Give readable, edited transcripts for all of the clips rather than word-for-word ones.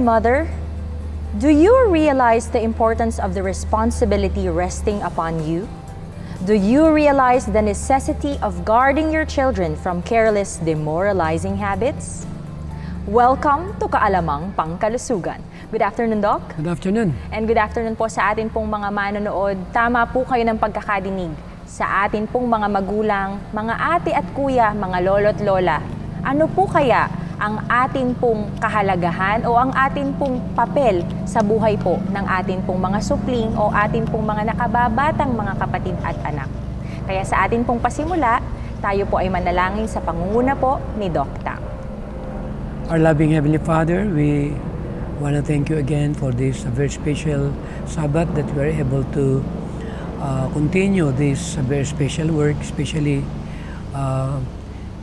mother, do you realize the importance of the responsibility resting upon you? Do you realize the necessity of guarding your children from careless, demoralizing habits? Welcome to Kaalamang Pangkalusugan. Good afternoon, Doc. Good afternoon. And good afternoon po sa atin pong mga manonood. Tama po kayo ng pagkakadinig. Sa atin pong mga magulang, mga ate at kuya, mga lolo't lola. Ano po kaya ang atin pong kahalagahan o ang atin pong papel sa buhay po ng atin pong mga supling o atin pong mga nakababatang mga kapatid at anak? Kaya sa atin pong pasimula, tayo po ay manalangin sa pangunguna po ni Doc Tang. Our loving Heavenly Father, we want to thank you again for this very special Sabbath that we are able to continue this very special work, especially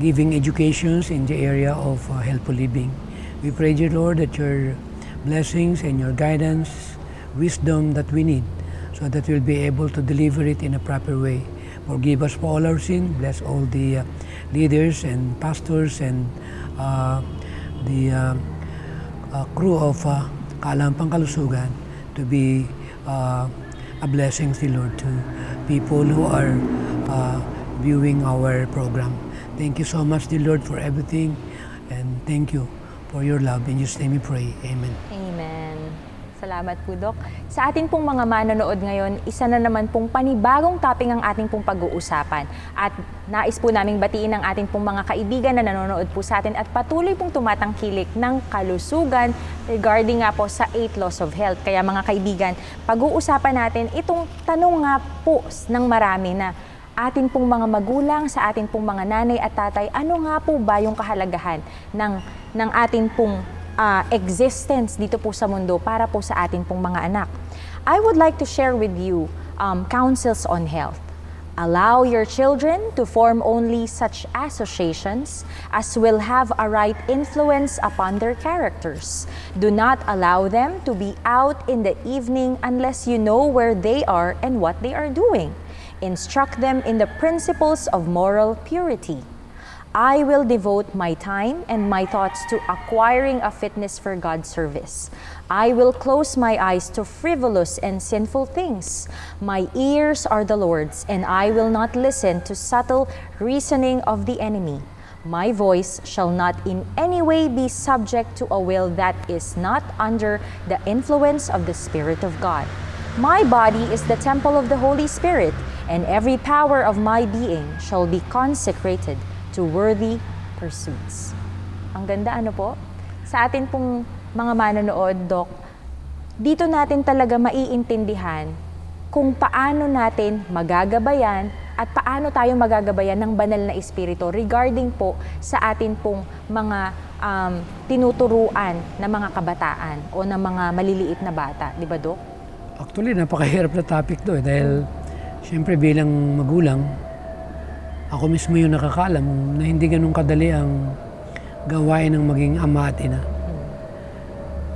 giving educations in the area of healthful living. We pray, dear Lord, that your blessings and your guidance, wisdom that we need, so that we'll be able to deliver it in a proper way. Forgive us for all our sin. Bless all the leaders and pastors and the crew of Kaalamang Pangkalusugan to be a blessing, dear Lord, to people who are viewing our program. Thank you so much, dear Lord, for everything, and thank you for your love. In Jesus' name we pray. Amen. Amen. Salamat po, Doc. Sa ating pong mga manonood ngayon, isa na naman pong panibagong topic ang ating pong pag-uusapan. At nais po naming batiin ang ating pong mga kaibigan na nanonood po sa atin at patuloy pong tumatangkilik ng kalusugan regarding nga po sa 8 laws of health. Kaya mga kaibigan, pag-uusapan natin itong tanong nga po ng marami na atin pong mga magulang, sa atin pong mga nanay at tatay, ano nga po ba yung kahalagahan ng atin pong existence dito po sa mundo para po sa atin pong mga anak. I would like to share with you counsels on health. Allow your children to form only such associations as will have a right influence upon their characters. Do not allow them to be out in the evening unless you know where they are and what they are doing. Instruct them in the principles of moral purity. I will devote my time and my thoughts to acquiring a fitness for God's service. I will close my eyes to frivolous and sinful things. My ears are the Lord's, and I will not listen to subtle reasoning of the enemy. My voice shall not in any way be subject to a will that is not under the influence of the Spirit of God. My body is the temple of the Holy Spirit, and every power of my being shall be consecrated to worthy pursuits. Ang ganda, ano po? Sa atin pong mga manonood, Doc, dito natin talaga maiintindihan kung paano natin magagabayan at paano tayo magagabayan ng banal na espiritu regarding po sa atin pong mga tinuturuan na mga kabataan o ng mga maliliit na bata. Di ba, Doc? Actually, napakahirap na topic to dahil siyempre bilang magulang, ako mismo yung nakakaalam na hindi ganun kadali ang gawain ng maging ama at ina.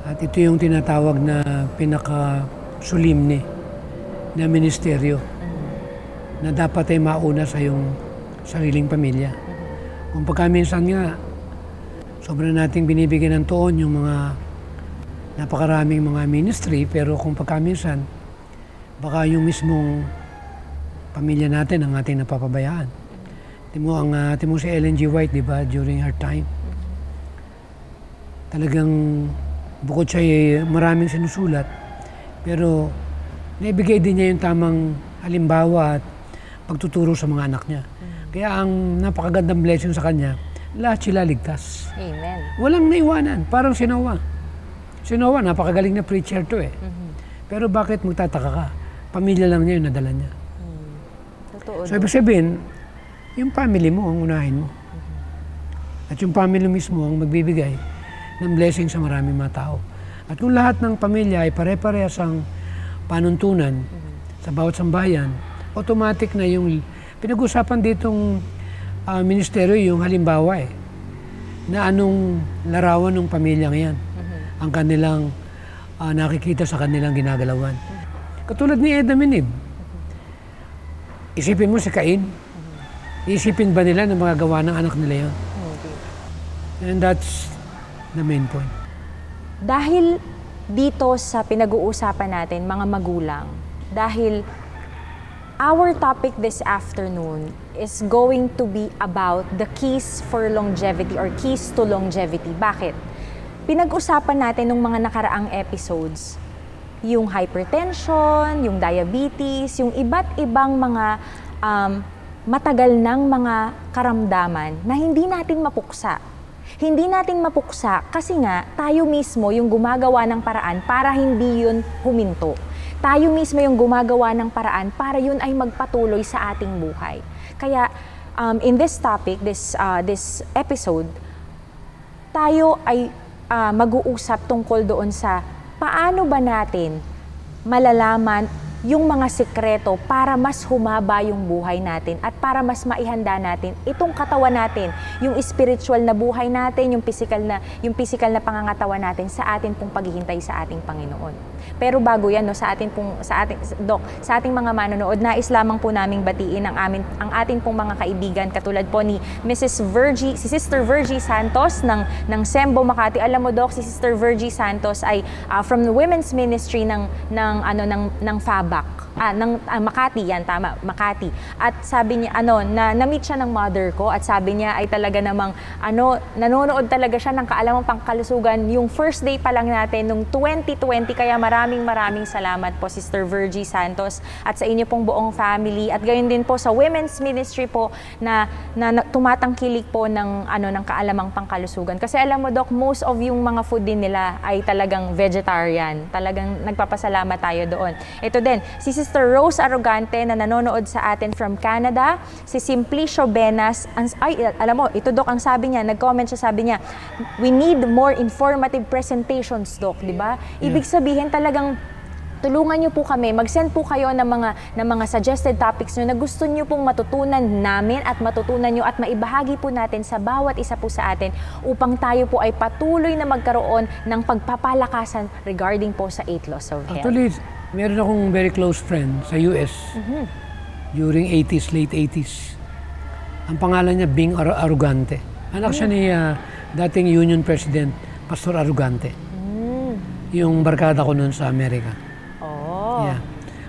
At ito yung tinatawag na pinaka-sulimni na ministeryo na dapat ay mauna sa iyong sariling pamilya. Kung pagkaminsan nga, sobrang nating binibigyan ng tuon yung mga napakaraming mga ministry, pero kung pagkaminsan, baka yung mismong pamilya natin ang ating napapabayaan. Timo si Ellen G. White, di ba, during her time. Talagang bukod siya maraming sinusulat, pero naibigay din niya yung tamang halimbawa at pagtuturo sa mga anak niya. Kaya ang napakagandang blessing sa kanya, lahat sila ligtas. Amen. Walang naiwanan, parang si Noah. Si Noah, napakagaling na preacher to eh. Pero bakit magtataka ka? Pamilya lang niya yung nadala niya. Totoo. So ibig sabihin, yung family mo ang unahin mo. At yung family mismo ang magbibigay ng blessing sa maraming mga tao. At kung lahat ng pamilya ay pare-parehas ang panuntunan sa bawat sambayan, automatic na yung pinag-usapan ditong ministeryo yung halimbawa na anong larawan ng pamilyang yan ang kanilang nakikita sa kanilang ginagalawan. Katulad ni Adam and Eve. Isipin mo si Cain. Isipin ba nila na magagawa ng anak nila yan? And that's the main point. Dahil dito sa pinag-uusapan natin, mga magulang, dahil our topic this afternoon is going to be about the keys for longevity or keys to longevity. Bakit? Pinag-usapan natin nung mga nakaraang episodes, yung hypertension, yung diabetes, yung iba't ibang mga matagal ng mga karamdaman na hindi natin mapuksa. Hindi natin mapuksa kasi nga tayo mismo yung gumagawa ng paraan para hindi yun huminto. Tayo mismo yung gumagawa ng paraan para yun ay magpatuloy sa ating buhay. Kaya in this topic, this episode, tayo ay mag-uusap tungkol doon sa paano ba natin malalaman yung mga sikreto para mas humaba yung buhay natin at para mas maihanda natin itong katawan natin, yung spiritual na buhay natin, yung physical na pangangatawan natin sa atin pong paghihintay sa ating Panginoon. Pero bago yan, no, sa ating mga manonood, nais lamang po naming batiin ang ating pong mga kaibigan katulad po ni si Sister Virgie Santos ng Sembo Makati. Alam mo, Doc, si Sister Virgie Santos ay from the women's ministry ng FABAC. Makati, yan, tama, Makati. At sabi niya, na-meet siya ng mother ko at sabi niya ay talaga namang, nanonood talaga siya ng Kaalamang Pangkalusugan yung first day pa lang natin nung 2020. Kaya maraming salamat po, Sister Virgie Santos, at sa inyo pong buong family. At gayon din po sa women's ministry po na tumatangkilik po ng Kaalamang Pangkalusugan. Kasi alam mo, Doc, most of yung mga food din nila ay talagang vegetarian. Talagang nagpapasalamat tayo doon. Ito din, si Sister Rose Arrogante na nanonood sa atin from Canada, si Simplicio Benas, alam mo, ito, Doc, ang sabi niya, nag-comment siya, sabi niya, we need more informative presentations, Doc, di ba? Ibig sabihin talagang tulungan niyo po kami, mag-send po kayo ng mga suggested topics niyo na gusto niyo pong matutunan namin at matutunan niyo at maibahagi po natin sa bawat isa po sa atin upang tayo po ay patuloy na magkaroon ng pagpapalakasan regarding po sa 8 laws of health. Actually, meron akong very close friend sa US during 80s, late 80s. Ang pangalan niya Bing Arrogante. Anak siya ni dating Union President, Pastor Arrogante. Yung barkada ko noon sa Amerika. Oh. Yeah.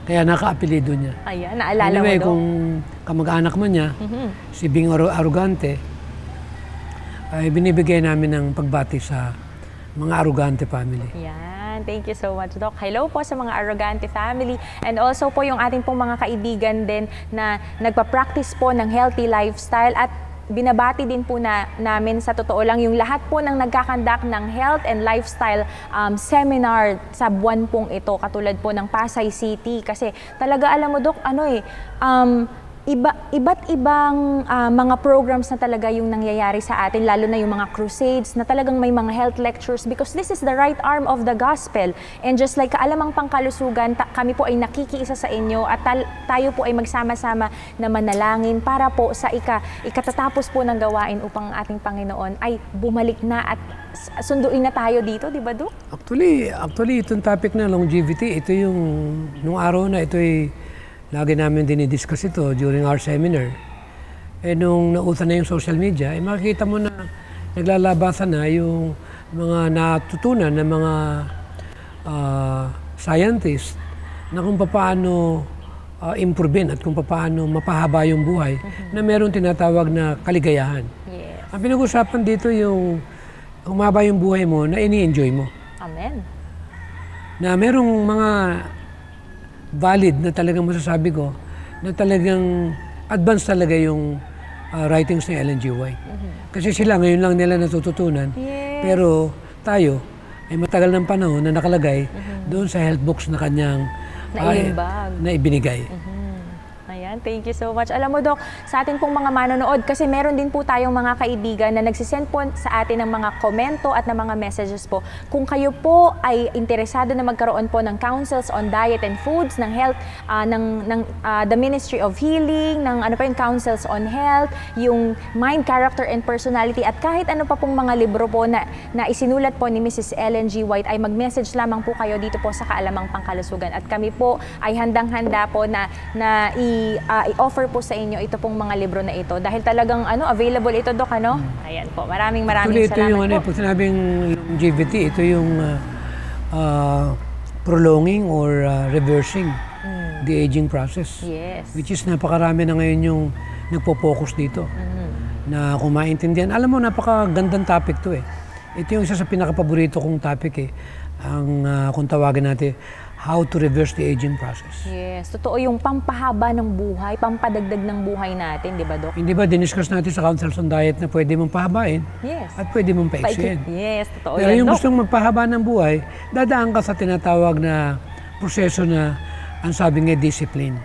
Kaya naka-apelido niya. Ayan, naalala anyway, mo, Doc. kung kamag-anak man niya, si Bing Arrogante, ay binibigay namin ng pagbati sa mga Arrogante family. Yan. Thank you so much, Doc. Hello po sa mga Arrogante family and also po yung ating pong mga kaibigan din na nagpa-practice po ng healthy lifestyle at binabati din po namin sa totoo lang yung lahat po ng nagkakandak ng health and lifestyle seminar sa buwan pong ito katulad po ng Pasay City kasi talaga alam mo, Doc, iba't ibang mga programs na talaga yung nangyayari sa atin, lalo na yung mga crusades na talagang may mga health lectures because this is the right arm of the gospel. And just like Kaalamang Pangkalusugan, kami po ay nakikiisa sa inyo at tayo po ay magsama-sama na manalangin para po sa ikatatapos po ng gawain upang ang ating Panginoon ay bumalik na at sunduin na tayo dito, di ba, Doc? Actually, itong topic na longevity, ito yung, nung araw na ito ay lagi namin dinidiscuss ito during our seminar. Nung nautan na yung social media, makikita mo na naglalabasan na yung mga natutunan ng mga scientists na kung paano improvein at kung paano mapahaba yung buhay na meron tinatawag na kaligayahan. Yes. Ang pinag-usapan dito yung humaba yung buhay mo na ini-enjoy mo. Amen. Na merong mga valid na talagang masasabi ko na talagang advanced talaga yung writings ni Ellen G. White. Kasi sila ngayon lang nila natututunan. Yes. Pero tayo ay matagal ng panahon na nakalagay doon sa health books na kanyang na ibinigay. Ayan, thank you so much. Alam mo, Doc, sa atin pong mga manonood, kasi meron din po tayong mga kaibigan na nagsisend po sa atin ng mga komento at ng mga messages po. Kung kayo po ay interesado na magkaroon po ng counsels on diet and foods, ng health, the Ministry of Healing, ng yung counsels on health, yung mind, character, and personality, at kahit ano pa pong mga libro po na isinulat po ni Mrs. Ellen G. White, ay mag-message lamang po kayo dito po sa Kaalamang Pangkalusugan. At kami po ay handang-handa po na i-offer po sa inyo ito pong mga libro na ito dahil talagang available ito, Doc, ano? Ayan po, maraming Actually, ito salamat yung, po. pag sinabing longevity, ito yung prolonging or reversing the aging process. Yes. Which is napakarami na ngayon yung nagpo-focus dito. Na kung maintindihan, alam mo, napakagandang topic to eh. Ito yung isa sa pinaka-paborito kong topic eh. Ang kung tawagin natin, how to reverse the aging process. Yes, totoo yung pampahaba ng buhay, pampadagdag ng buhay natin, di ba, Doc? Hindi ba, diniscuss natin sa Councils on Diet na pwede mong pahabain Yes. at pwede mong paiksiin. Yes, totoo Pero yan, yung Doc. gustong magpahaba ng buhay, dadaan ka sa tinatawag na proseso na ang sabi nga discipline.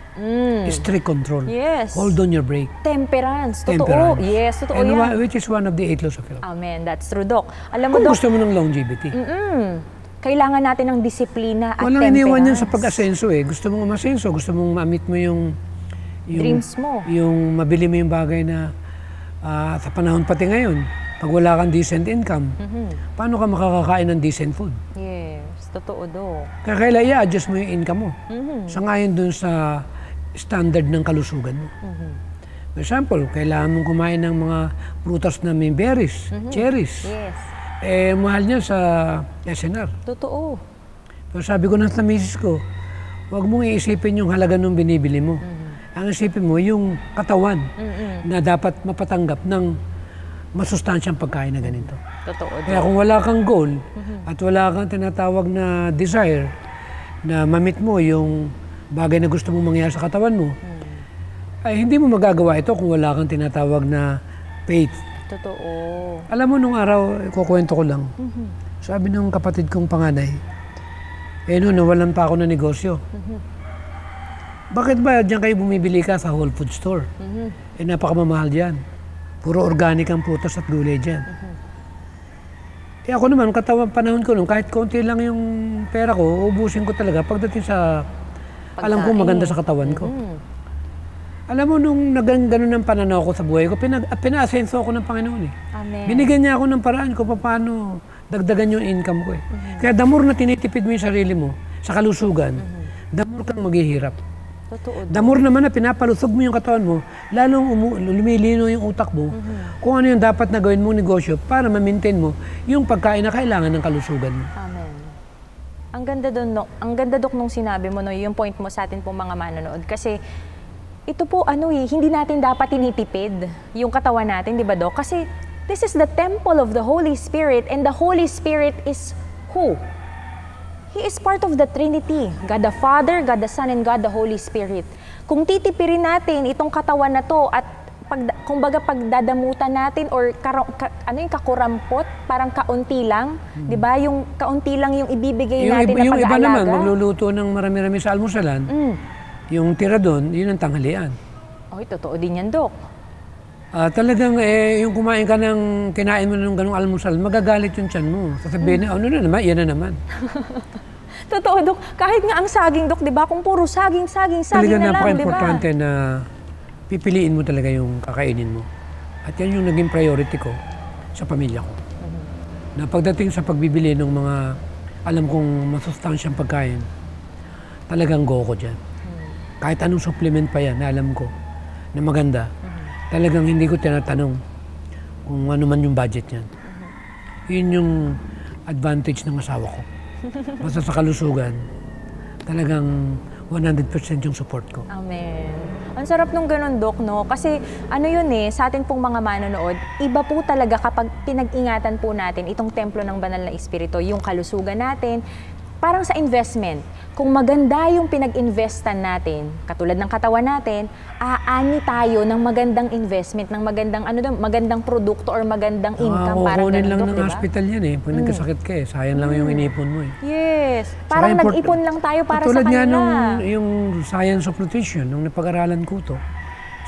Strict control. Yes. Hold on your break. Temperance, totoo. Temperance. Yes, totoo And yan. which is one of the 8 laws of health. Amen, that's true, Doc. Alam mo, Kung Doc, gusto mo ng longevity. kailangan natin ng disiplina at Walang temperance. iniwan yan sa pag-asenso eh. Gusto mong umasenso, gusto mong ma-meet mo yung Dreams mo. Yung mabili mo yung bagay na sa panahon pati ngayon, pag wala kang decent income, paano ka makakakain ng decent food? Yes, totoo, Doc. Kaya kailangan i-adjust mo yung income mo. Sa ngayon dun sa standard ng kalusugan mo. For example, kailangan mong kumain ng mga prutas na may berries, cherries. Yes, Mahal niya sa SNR. totoo. Pero sabi ko na sa misis ko, huwag mong iisipin yung halaga ng binibili mo. Ang isipin mo, yung katawan na dapat mapatanggap ng masustansyang pagkain na ganito. Totoo, Doc. Kaya kung wala kang goal at wala kang tinatawag na desire na mamit mo yung bagay na gusto mong mangyari sa katawan mo, ay hindi mo magagawa ito kung wala kang tinatawag na faith. Totoo. Alam mo, nung araw, kukwento ko lang, sabi ng kapatid kong panganay, nawalan pa ako ng negosyo. Bakit ba diyan kayo bumibili ka sa Whole Food Store? Napakamamahal diyan. Puro organic ang prutas at gulay diyan. Ako naman, panahon ko nung kahit konti lang yung pera ko, ubusin ko talaga pagdating sa alam kong maganda sa katawan ko. Alam mo, nung ganun ang pananaw ko sa buhay ko, pinaasenso ako ng Panginoon eh. Amen. Binigyan niya ako ng paraan ko paano dagdagan yung income ko eh. Kaya the more na tinitipid mo yung sarili mo sa kalusugan, the more kang maghihirap. Totoo. The more naman na pinapalusog mo yung katawan mo, lalong lumilino yung utak mo kung ano yung dapat na gawin mong negosyo para ma-maintain mo yung pagkain na kailangan ng kalusugan mo. Amen. Ang ganda doon, no? Ang ganda, Dok, nung sinabi mo, no, yung point mo sa atin pong mga manonood. Kasi ito po, hindi natin dapat tinitipid yung katawan natin, di ba, Dok? Kasi this is the temple of the Holy Spirit and the Holy Spirit is who? He is part of the Trinity. God the Father, God the Son, and God the Holy Spirit. Kung titipirin natin itong katawan na to at kumbaga pagdadamutan natin or yung kakurampot, parang kaunti lang, di ba? Yung kaunti lang yung ibibigay natin na Yung pag-aalaga. iba naman, magluluto ng marami-rami sa almusalan, yung tira doon, yun ang tanghalian. Oy, totoo din yan, Dok. Talagang yung kumain ka kinain mo ng ganung almusal, magagalit yung tiyan mo. Sasabihin na, ano na naman, yan na naman. Totoo, Dok. Kahit nga ang saging, Dok, di ba? Kung puro saging Talagang na lang, di ba? napaka-importante na pipiliin mo talaga yung kakainin mo. At yan yung naging priority ko sa pamilya ko. Na pagdating sa pagbibili ng mga alam kong masustansyang pagkain, talagang go ko dyan. Kahit anong supplement pa yan na alam ko na maganda, talagang hindi ko tinatanong kung ano man yung budget niyan. Yun yung advantage ng asawa ko. Basta sa kalusugan, talagang 100% yung support ko. Amen. Ang sarap nung ganun, Dok, no? Kasi yun sa atin pong mga manonood, iba po talaga kapag pinag-ingatan po natin itong templo ng banal na espiritu, yung kalusugan natin, parang sa investment. Kung maganda yung pinag-investan natin, katulad ng katawan natin, aani tayo ng magandang investment, ng magandang produkto or magandang income. Parang Kukunin ganun, lang Dok, ng diba? hospital yan eh. Pag nagkasakit ka eh, sayang lang yung inipon mo eh. Yes. Parang nag-ipon lang tayo para sa Tulad nga kanila. yung Science of Nutrition, nung napag-aralan ko to,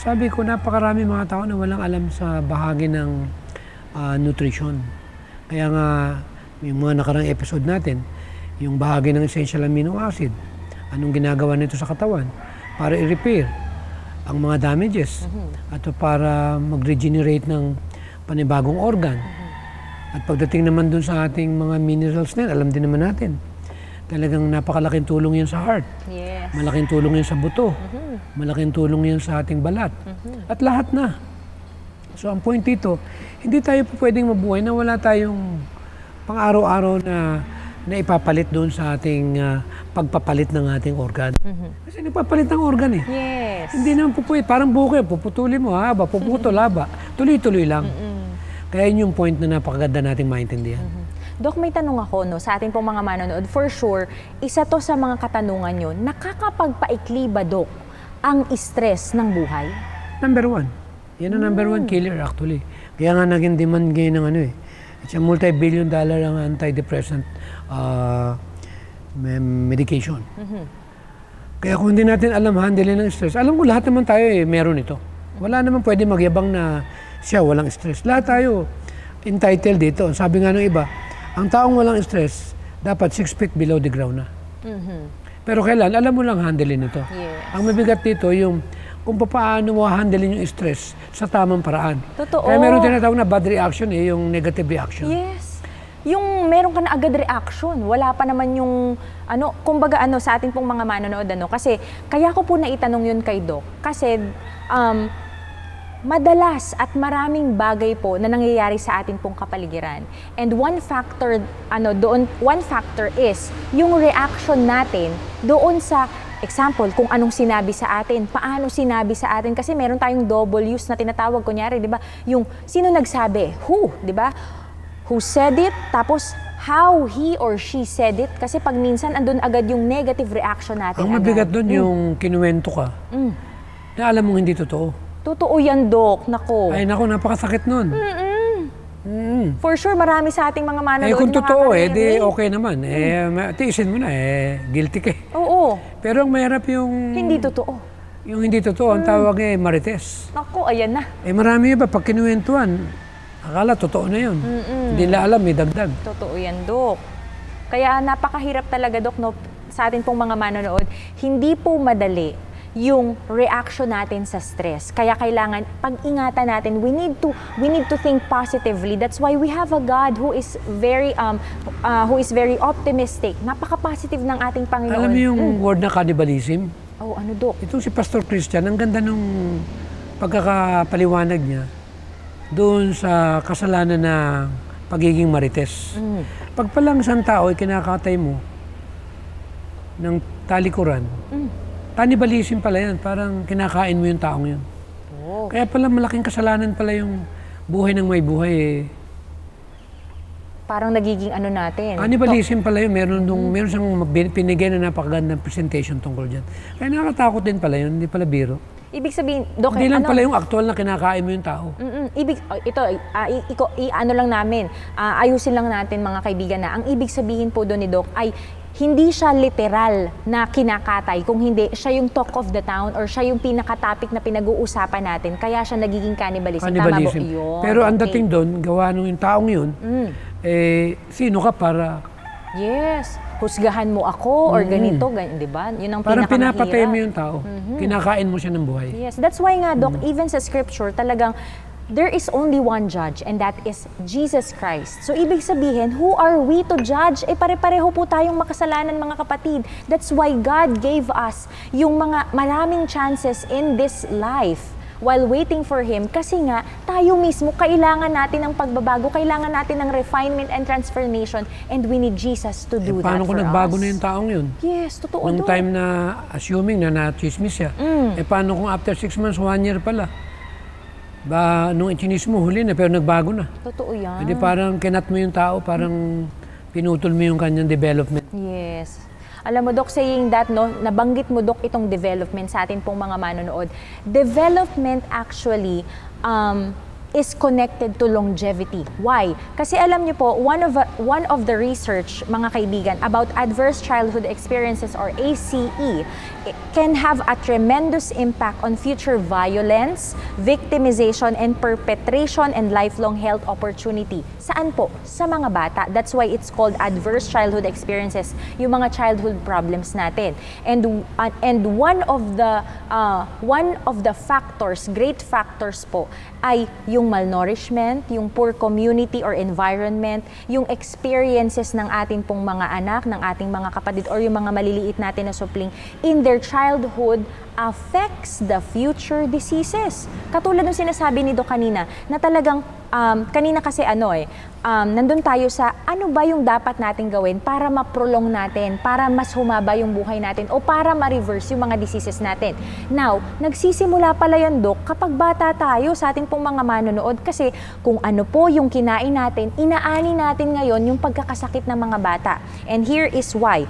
sabi ko napakarami mga tao na walang alam sa bahagi ng nutrition. Kaya nga, yung mga nakarang episode natin, yung bahagi ng essential amino acid, anong ginagawa nito sa katawan para i-repair ang mga damages at para mag-regenerate ng panibagong organ. At pagdating naman dun sa ating mga minerals na alam din naman natin, talagang napakalaking tulong yan sa heart. Yes. Malaking tulong yan sa buto. malaking tulong yan sa ating balat. At lahat na. So ang point dito, hindi tayo po pwedeng mabuhay na wala tayong pang-araw-araw na ipapalit doon sa ating pagpapalit ng ating organ. Kasi nagpapalit ng organ eh. Yes. Hindi naman po pwede. Parang buko yan, puputulin mo, haba, puputol, haba. Tuloy-tuloy lang. Kaya yun yung point na napakaganda nating maintindihan. Dok, may tanong ako sa ating pong mga manonood. For sure, isa to sa mga katanungan nyo, nakakapagpaikli ba, Dok, ang stress ng buhay? Number one. Yan ang number one killer actually. Kaya nga naging demand ngayon ng ano eh. It's a multi-billion dollar ang antidepressant medication. Kaya kung hindi natin alam handling ng stress, alam ko lahat naman tayo eh, meron ito. Wala naman pwede magyabang na siya walang stress. Lahat tayo entitled dito. Sabi nga ng iba, ang taong walang stress, dapat 6 feet below the ground na. Pero kailan, alam mo lang handling ito. Yes. Ang mabigat dito, yung kung paano mo handling yung stress sa tamang paraan. Totoo. Kaya meron tinatawag na bad reaction eh, yung negative reaction. Yes. Yung meron ka na agad reaction, wala pa naman yung kumbaga sa ating pong mga manonood kasi kaya ko po naitanong yun kay Doc kasi madalas at maraming bagay po na nangyayari sa ating pong kapaligiran. And one factor is yung reaction natin doon sa example, kung anong sinabi sa atin, paano sinabi sa atin. Kasi meron tayong double use na tinatawag, kunyari, di ba? Yung sino nagsabi, who, di ba? Who said it, tapos how he or she said it. Kasi pag minsan, andun agad yung negative reaction natin. Ang mabigat doon yung kinuwento ka, na alam mong hindi totoo. Totoo yan, Dok. Nako. Ay, nako, napakasakit nun. For sure, marami sa ating mga manonood. Kung totoo di okay naman. Tiisin mo na, guilty ka. Oo. Pero ang mahirap yung... Hindi totoo. Yung hindi totoo, ang tawag marites. Nako, ayan na. Marami iba, pag kinuwentuhan, akala totoo na yun. Hindi nila alam, may dagdag. Totoo yan, Dok. Kaya napakahirap talaga, Dok, sa atin pong mga manonood. Hindi po madali yung reaction natin sa stress. Kaya kailangan pag-ingatan natin. We need to think positively. That's why we have a God who is very optimistic. Napaka-positive ng ating Panginoon. Alam mo yung word na cannibalism? Oh, ano, Dok? Itong si Pastor Christian, ang ganda nung pagkakapaliwanag niya doon sa kasalanan ng pagiging marites. Pag palang isang tao ay kinakatay mo ng talikuran, cannibalism pala yan. Parang kinakain mo yung taong yun. Oh. Kaya pala malaking kasalanan pala yung buhay ng may buhay eh. Parang nagiging natin. Cannibalism pala yun. Meron siyang pinigay na napakagandang presentation tungkol dyan. Kaya nakakatakot din pala yun. Hindi pala biro. Ibig sabihin, Dok, hindi lang pala yung actual na kinakain mo yung tao. Lang namin, ayusin lang natin mga kaibigan na, ang ibig sabihin po doon ni Doc ay hindi siya literal na kinakatay, kung hindi, siya yung talk of the town or siya yung pinaka-topic na pinag-uusapan natin, kaya siya nagiging cannibalism. Tama ba? Yun, pero ang dating doon, gawa nung yung taong yun, sino ka para... Yes, husgahan mo ako or ganito, di ba? Yun ang parang pinakamahirap. pinapatay mo yung tao, kinakain mo siya ng buhay. Yes, that's why nga, Doc, even sa scripture, talagang there is only one judge, and that is Jesus Christ. So, ibig sabihin, who are we to judge? Pare-pareho po tayong makasalanan, mga kapatid. That's why God gave us yung mga maraming chances in this life while waiting for Him. Kasi nga, tayo mismo, kailangan natin ng pagbabago, kailangan natin ng refinement and transformation, and we need Jesus to do that for us. Paano kung nagbago na yung taong yun? Yes, totoo. Nung time na, assuming na na-chismis siya, paano kung after 6 months, 1 year pala? Nung ichinis mo, huli na, pero nagbago na. Totoo yan. Hindi parang kinat mo yung tao, parang pinutol mo yung kanyang development. Yes. Alam mo, Doc, saying that, nabanggit mo, Doc, itong development sa atin pong mga manonood. Development actually is connected to longevity. Why? Kasi alam niyo po, one of the research, mga kaibigan, about adverse childhood experiences or ACE, can have a tremendous impact on future violence, victimization, and perpetration and lifelong health opportunity. Saan po? Sa mga bata. That's why it's called adverse childhood experiences, yung mga childhood problems natin. And one of the factors, great factors po, ay yung malnourishment, yung poor community or environment, yung experiences ng ating pong mga anak, ng ating mga kapatid, or yung mga maliliit natin na supling in their childhood affects the future diseases. Katulad ng sinasabi ni Doc kanina, na talagang, kanina kasi nandun tayo sa ano ba yung dapat natin gawin para ma-prolong natin, para mas humaba yung buhay natin, o para ma-reverse yung mga diseases natin. Now, nagsisimula pala yan, Doc, kapag bata tayo sa ating pong mga manonood, kasi kung ano po yung kinain natin, inaani natin ngayon yung pagkakasakit ng mga bata. And here is why.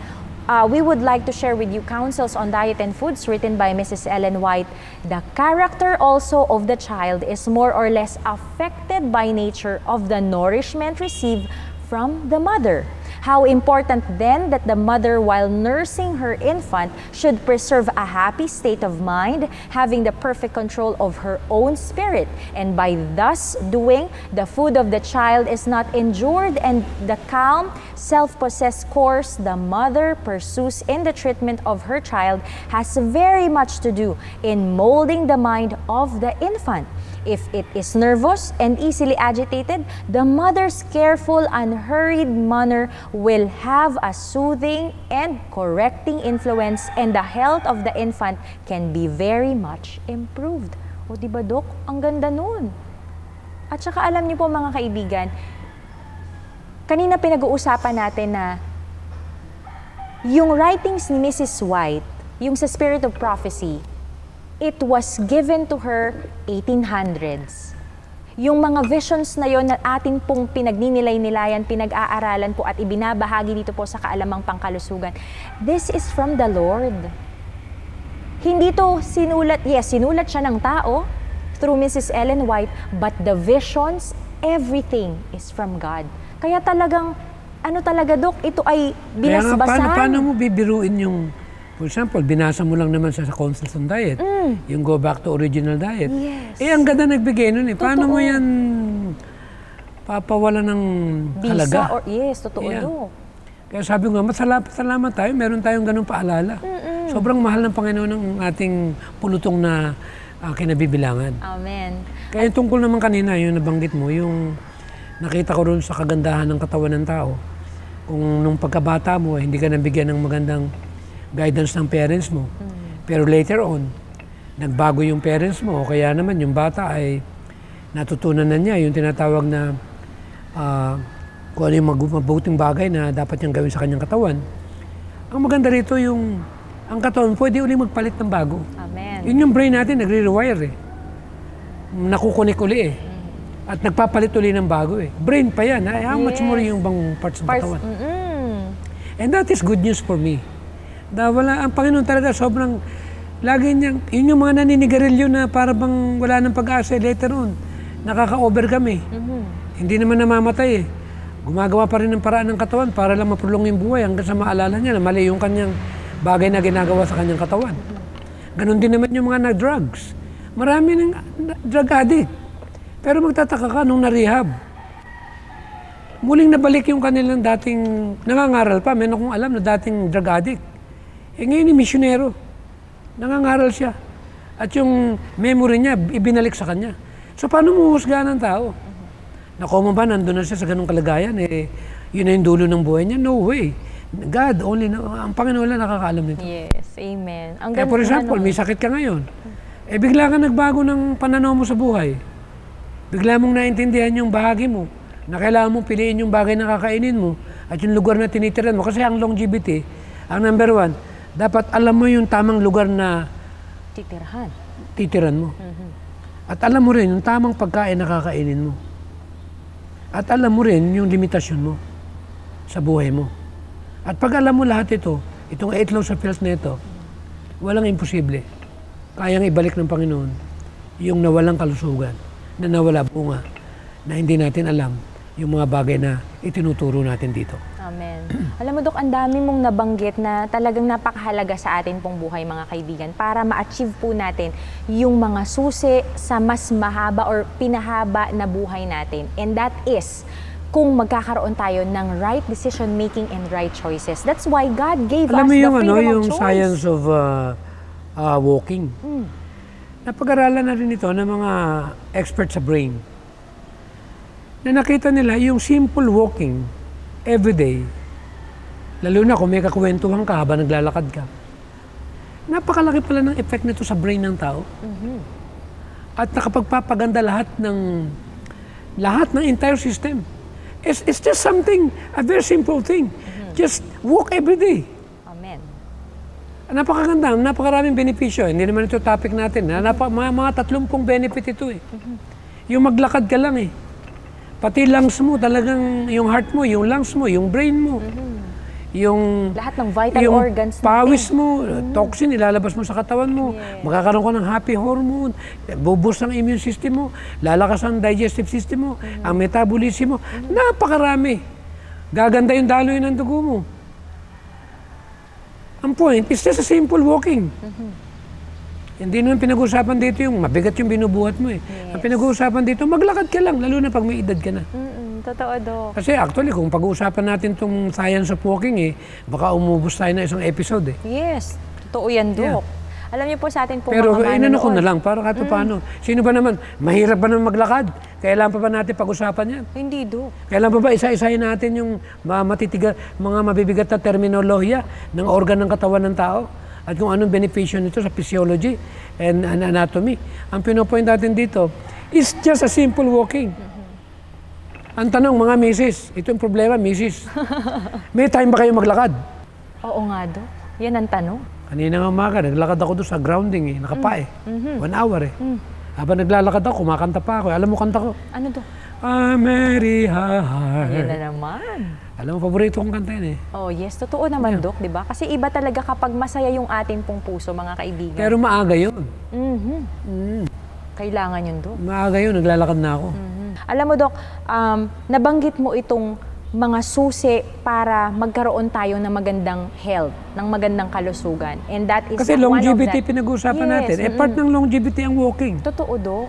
We would like to share with you counsels on diet and foods written by Mrs. Ellen White. The character also of the child is more or less affected by nature of the nourishment received from the mother. How important then that the mother, while nursing her infant, should preserve a happy state of mind, having the perfect control of her own spirit. And by thus doing, the food of the child is not injured, and the calm, self-possessed course the mother pursues in the treatment of her child has very much to do in molding the mind of the infant. If it is nervous and easily agitated, the mother's careful, unhurried manner will have a soothing and correcting influence, and the health of the infant can be very much improved. O diba, Dok? Ang ganda nun. At saka alam niyo po mga kaibigan, kanina pinag-uusapan natin na yung writings ni Mrs. White, yung sa Spirit of Prophecy, it was given to her 1800s. Yung mga visions na yon na atin pong pinagninilay-nilayan, pinag-aaralan po at ibinabahagi dito po sa Kaalamang Pangkalusugan, this is from the Lord. Hindi to sinulat, yes, sinulat siya ng tao through Mrs. Ellen White, but the visions, everything is from God. Kaya talagang, Dok, ito ay binasbasan. Kaya paano mo bibiruin yung, for example, binasa mo lang naman sa Counsels on Diet, yung Go Back to Original Diet. Yes. Ang ganda nagbigay nun eh. Paano mo yan papawala ng halaga? Yes, totoo, Dok. Kaya sabi nga, salamat tayo, meron tayong ganung paalala. Sobrang mahal ng Panginoon ng ating pulutong na kinabibilangan. Amen. Kaya tungkol naman kanina, yung nabanggit mo, yung nakita ko rin sa kagandahan ng katawan ng tao. Kung nung pagkabata mo, hindi ka nabigyan ng magandang guidance ng parents mo. Pero later on, nagbago yung parents mo, o kaya naman yung bata ay natutunan na niya yung tinatawag na kung ano yung mabuting bagay na dapat niyang gawin sa kanyang katawan. Ang maganda rito yung ang katawan pwede ulit magpalit ng bago. Amen. Yun yung brain natin, nagre-rewire eh. Nakukunik uli eh. At nagpapalit uli ng bago eh. Brain pa yan. How much more yung bang parts ng katawan? And that is good news for me. Ang Panginoon talaga sobrang, lagi niyang, yun yung mga naninigarilyo na para bang wala ng pag-asa later on. Nakaka-over kami. Hindi naman namamatay eh. Gumagawa pa rin ng paraan ng katawan para lang maprolong yung buhay hanggang sa maalala niya na mali yung kanyang bagay na ginagawa sa kanyang katawan. Ganon din naman yung mga nag-drugs. Marami ng drug addict. Pero magtataka ka nung na-rehab. Muling nabalik yung kanilang dating nangangaral pa. Meron akong alam na dating drug addict. Ngayon yung misyonero. Nangangaral siya. At yung memory niya, ibinalik sa kanya. So paano mo husgahan ng tao? Naku mo ba, nandun na siya sa ganung kalagayan, yun na yung dulo ng buhay niya? No way. God, ang Panginoon lang nakakaalam nito. Yes, amen. Kaya for example, may sakit ka ngayon. Bigla ka nagbago ng pananaw mo sa buhay. Bigla mong naintindihan yung bahagi mo, na kailangan mong piliin yung bagay na kakainin mo, at yung lugar na tinitiran mo. Kasi ang longevity, ang number one, dapat alam mo yung tamang lugar na titiran mo. At alam mo rin yung tamang pagkain na kakainin mo. At alam mo rin yung limitasyon mo sa buhay mo. At pag alam mo lahat ito, itong 8 laws of health na ito, walang imposible. Kayang ibalik ng Panginoon yung nawalang kalusugan, na nawala bunga, na hindi natin alam yung mga bagay na itinuturo natin dito. Amen. Alam mo, Dok, ang dami mong nabanggit na talagang napakahalaga sa atin pong buhay, mga kaibigan, para ma-achieve po natin yung mga susi sa mas mahaba or pinahaba na buhay natin. And that is kung magkakaroon tayo ng right decision making and right choices. That's why God gave us the freedom of choice. Yung science of walking. Napag-aralan na rin ito ng mga experts sa brain. Na nakita nila yung simple walking every day, lalo na kung may kakwentuhan ka habang naglalakad ka, Napakalaki pala ng effect nito sa brain ng tao. At nakapagpapaganda lahat ng entire system. It's just something, a very simple thing. Just walk every day. Amen. Napakaganda, napakaraming benepisyo. Hindi naman ito topic natin. Mga 30 benefit ito eh. Yung maglakad ka lang eh. Pati lungs mo, talagang yung heart mo, yung lungs mo, yung brain mo. Yung lahat ng vital yung organs pawis mo, toxin, ilalabas mo sa katawan mo. Yes. Magkakaroon ka ng happy hormone, buboost ang immune system mo, lalakas ang digestive system mo, ang metabolism mo. Napakarami. Gaganda yung daloy ng dugo mo. Ang point, it's just a simple walking. Hindi naman pinag-uusapan dito yung mabigat yung binubuhat mo eh. Yes. Ang pinag-uusapan dito, maglakad ka lang, lalo na pag may edad ka na. Totoo, Dok. Kasi actually, kung pag-uusapan natin itong science of walking eh, baka umubos tayo na isang episode eh. Yes, totoo yan, Dok. Alam niyo po sa atin po Pero mga inano ko manonood. na lang, para kahit paano. Sino ba naman, mahirap ba naman maglakad? Kailan pa ba natin pag-usapan yan? Hindi, Dok. Kailan pa ba isa-isahin natin yung mga mabibigat na terminolohiya ng organ ng katawan ng tao? At kung anong beneficyo nito sa physiology and anatomy. Ang pinopoint natin dito is just a simple walking. Ang tanong, mga misis, ito yung problema, misis. May time ba kayo maglakad? Oo nga, Dok. Yan ang tanong. Kanina nga umaga, naglakad ako doon sa grounding eh, nakapa eh. 1 hour eh. Habang naglalakad ako, kumakanta pa ako. Alam mo kanta ko? Ano, Dok? A merry heart. Yan na naman. Alam mo, paborito kong kanta yun eh. Oh, yes. Totoo naman, Dok, di ba? Kasi iba talaga kapag masaya yung atin pong puso, mga kaibigan. Pero maaga yun. Kailangan yun, Dok. Maaga yun, naglalakad na ako. Alam mo, Dok, nabanggit mo itong mga susi para magkaroon tayo ng magandang health, ng magandang kalusugan. And that is Kasi one of longevity that. pinag-uusapan Yes, natin. Part ng longevity ang walking. Totoo, Dok.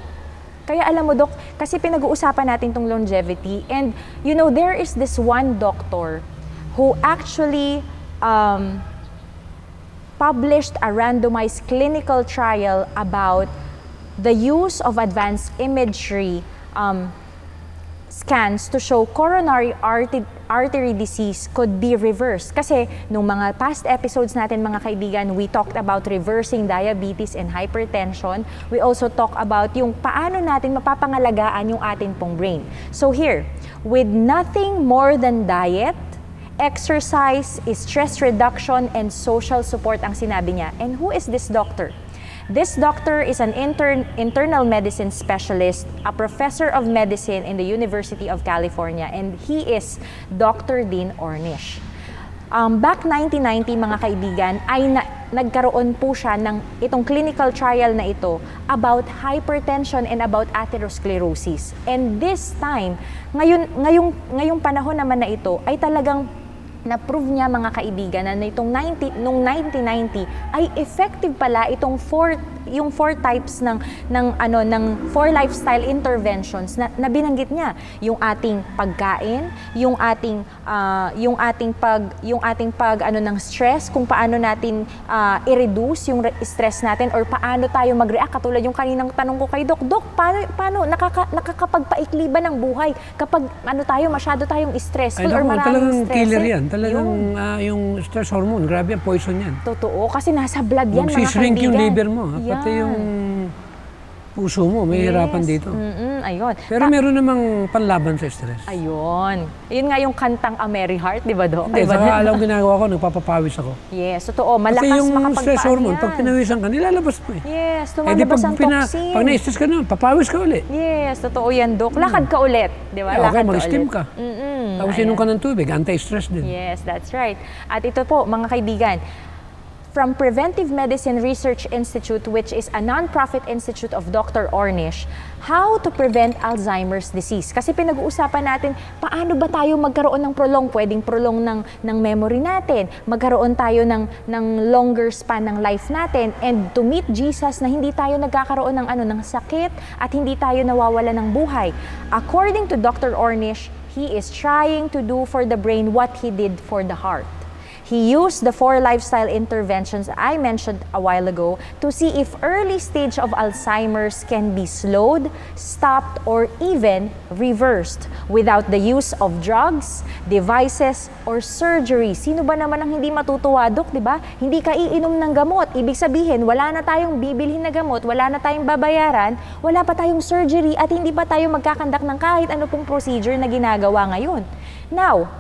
Kaya alam mo, Dok, kasi pinag-uusapan natin itong longevity. And, you know, there is this one doctor who actually published a randomized clinical trial about the use of advanced imagery scans to show coronary artery disease could be reversed. Kasi nung mga past episodes natin, mga kaibigan, we talked about reversing diabetes and hypertension. We also talk about yung paano natin mapapangalagaan yung atin pong brain. So here, with nothing more than diet, exercise, stress reduction, and social support ang sinabi niya. And who is this doctor? This doctor is an internal medicine specialist, a professor of medicine in the University of California, and he is Dr. Dean Ornish. Back 1990, mga kaibigan, ay nagkaroon po siya ng itong clinical trial na ito about hypertension and about atherosclerosis. And this time, ngayong panahon naman na ito, ay talagang na-prove niya, mga kaibigan, na nung 1990 ay effective pala itong yung four types ng 4 lifestyle interventions na binanggit niya. Yung ating pagkain, yung ating pag ng stress, kung paano natin i-reduce yung stress natin or paano tayo mag-react. Katulad yung kaninang tanong ko kay Doc, paano nakakapagpaikli ba ng buhay kapag masyado tayong stressful or maraming stress? Killer yan. Talagang yung stress hormone, grabe yan, poison yan. Totoo, kasi nasa blood yan, mga kaibigan. Magsishrink yung liver mo, pati yung puso mo, may hirapan dito. Ayun. Pero meron namang panlaban sa stress. Ayun. Yun nga yung kantang A Merry Heart, di ba, Doc? Hindi, saka alam ginagawa ko, nagpapapawis ako. Yes, totoo. Malakas kasi yung makapagpaan stress hormone, yan. pag pinawisan ka, nilalabas mo eh. Yes, lumalabas ang toxin. Pag na-stress ka naman, papawis ka ulit. Yes, totoo yan, Doc. Lakad ka ulit, di ba? Okay, Lakad ka mag-steam ulit. ka. Tapos inom ka ng tubig, anti-stress din. Yes, that's right. At ito po, mga kaibigan, from Preventive Medicine Research Institute, which is a non-profit institute of Dr. Ornish, how to prevent Alzheimer's disease. Kasi pinag-uusapan natin, paano ba tayo magkaroon ng pwedeng prolong ng memory natin, magkaroon tayo ng longer span ng life natin, and to meet Jesus na hindi tayo nagkakaroon ng sakit at hindi tayo nawawala ng buhay. According to Dr. Ornish, he is trying to do for the brain what he did for the heart. He used the 4 lifestyle interventions I mentioned a while ago to see if early stage of Alzheimer's can be slowed, stopped, or even reversed without the use of drugs, devices, or surgery. Sino ba naman ang hindi matutuwa, Dok, di ba? Hindi ka iinom ng gamot. Ibig sabihin, wala na tayong bibilhin na gamot, wala na tayong babayaran, wala pa tayong surgery, at hindi pa tayo magkakandak ng kahit ano pong procedure na ginagawa ngayon. Now,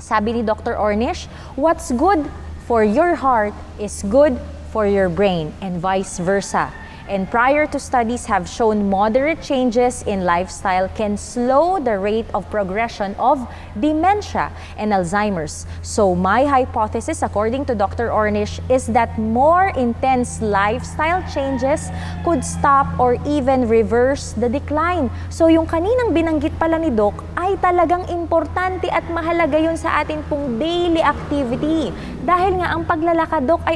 sabi ni Dr. Ornish, what's good for your heart is good for your brain, and vice versa. And prior to studies have shown moderate changes in lifestyle can slow the rate of progression of dementia and Alzheimer's. So my hypothesis, according to Dr. Ornish, is that more intense lifestyle changes could stop or even reverse the decline. So yung kaninang binanggit pala ni Doc ay talagang importante at mahalaga yun sa atin pong daily activity. Dahil nga ang paglalakad, Doc, ay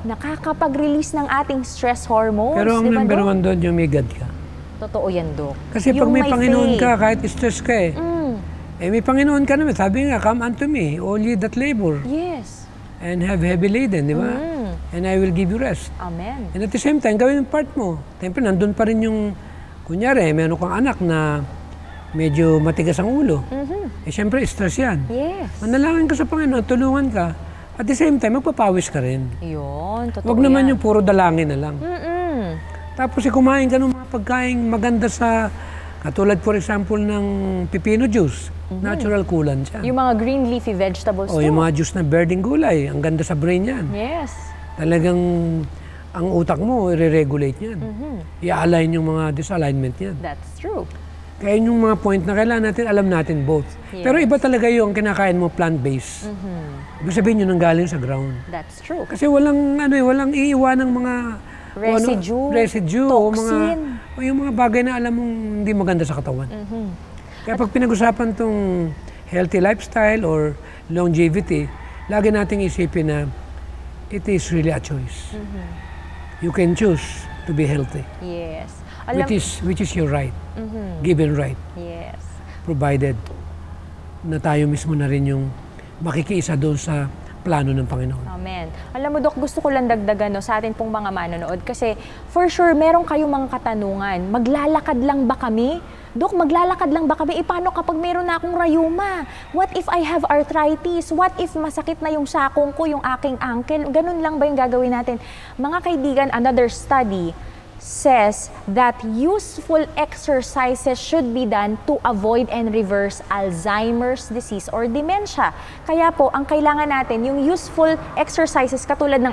nakakapag-release ng ating stress hormones. Pero ang diba, number Doc? 1 doon, yung may God ka. Totoo yan, Doc. Kasi pag Yung may Panginoon faith. ka, kahit stress ka may Panginoon ka naman. Sabi nga, come unto me, all ye that labor Yes. and have heavy laden, di ba? And I will give you rest. Amen. And at the same time, gawin yung part mo. Siyempre, nandun pa rin yung, kunyari, meron kang anak na medyo matigas ang ulo. Siyempre, stress yan. Yes. Manalangin ka sa Panginoon, tulungan ka. At the same time, magpapawis ka rin. Yun, totoo Huwag naman yan. yung puro dalangin na lang. Tapos kumain ka ng mga pagkain maganda sa, katulad for example ng pipino juice. Natural coolant siya. Yung mga green leafy vegetables O too. yung mga juice na birding gulay, ang ganda sa brain yan. Yes. Talagang ang utak mo, i-regulate yan. I-align yung mga disalignment yan. That's true. Kaya yung mga point na kailangan natin, alam natin both. Yes. Pero iba talaga yung kinakain mo plant-based. Ibig sabihin yun ang galing sa ground. That's true. Kasi walang walang iiwan ng mga Residue, residue o mga toxin. yung mga bagay na alam mong hindi maganda sa katawan. Kaya pag pinag-usapan tong healthy lifestyle or longevity, lagi nating isipin na it is really a choice. You can choose to be healthy, Yes. which is your right, given right, Yes. provided na tayo mismo na rin yung makikiisa doon sa plano ng Panginoon. Amen. Alam mo, Dok, gusto ko lang dagdagan sa atin pong mga manonood kasi for sure, meron kayong mga katanungan. Maglalakad lang ba kami? Dok, maglalakad lang ba kami? Paano kapag meron na akong rayuma? What if I have arthritis? What if masakit na yung sakong ko, yung aking ankle? Ganun lang ba yung gagawin natin? Mga kaibigan, another study says that useful exercises should be done to avoid and reverse Alzheimer's disease or dementia. Kaya po, ang kailangan natin, yung useful exercises katulad ng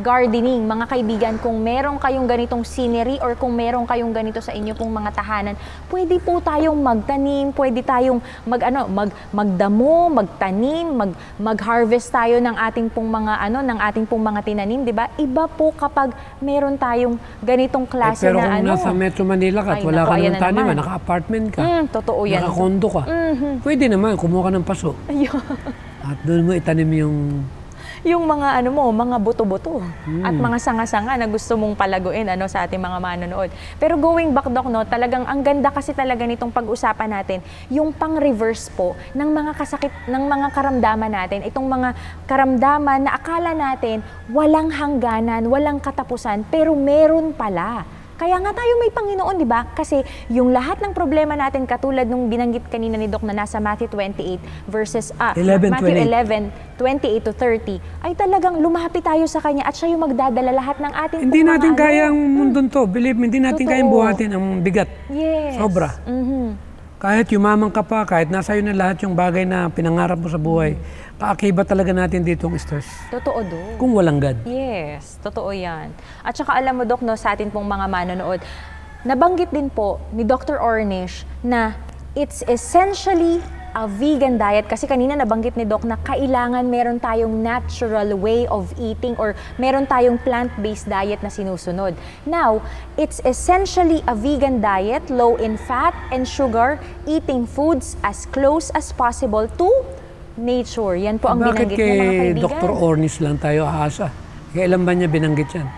gardening. Mga kaibigan, kung meron kayong ganitong scenery or kung meron kayong ganito sa inyo pong mga tahanan, pwede po tayong magtanim, pwede tayong magdamo, magtanim, mag-harvest tayo ng ating pong mga tinanim, 'di ba? Iba po kapag meron tayong ganitong klase pero na kung nasa Metro Manila ka at Ay, wala naku, ka ayan ng na taniman, naman. naka-apartment ka, totoo yan. naka-condo ka, pwede naman, kumuha ka ng paso. Ayun. At doon mo itanim Yung mga mga buto-buto at mga sanga-sanga na gusto mong palaguin sa ating mga manonood. Pero going back, Doc, talagang ang ganda kasi talaga nitong pag-usapan natin, yung pang-reverse po ng mga kasakit, ng mga karamdaman natin, itong mga karamdaman na akala natin walang hangganan, walang katapusan, pero meron pala. Kaya nga tayo may Panginoon, di ba? Kasi yung lahat ng problema natin, katulad nung binanggit kanina ni Doc na nasa Matthew 28 verses, Matthew 11:28 to 30, ay talagang lumapit tayo sa Kanya at Siya yung magdadala lahat ng ating Hindi pong natin mga kaya ang mundon to. Believe me, hindi natin Totoo. kayang buhatin ang bigat. Yes. Sobra. Kahit yumaman ka pa, kahit nasa iyo na lahat yung bagay na pinangarap mo sa buhay, kaakibat talaga natin dito ang stress. Totoo, Doc. Kung walang God. Yes, totoo yan. At saka alam mo, Doc, sa atin pong mga manonood, nabanggit din po ni Dr. Ornish na it's essentially a vegan diet kasi kanina nabanggit ni Doc na kailangan meron tayong natural way of eating or meron tayong plant-based diet na sinusunod. Now, it's essentially a vegan diet, low in fat and sugar, eating foods as close as possible to nature. Yan po ang Bakit binanggit niya, mga kay kaibigan. Dr. Ornish lang tayo aasa? Kailan ba niya binanggit yan?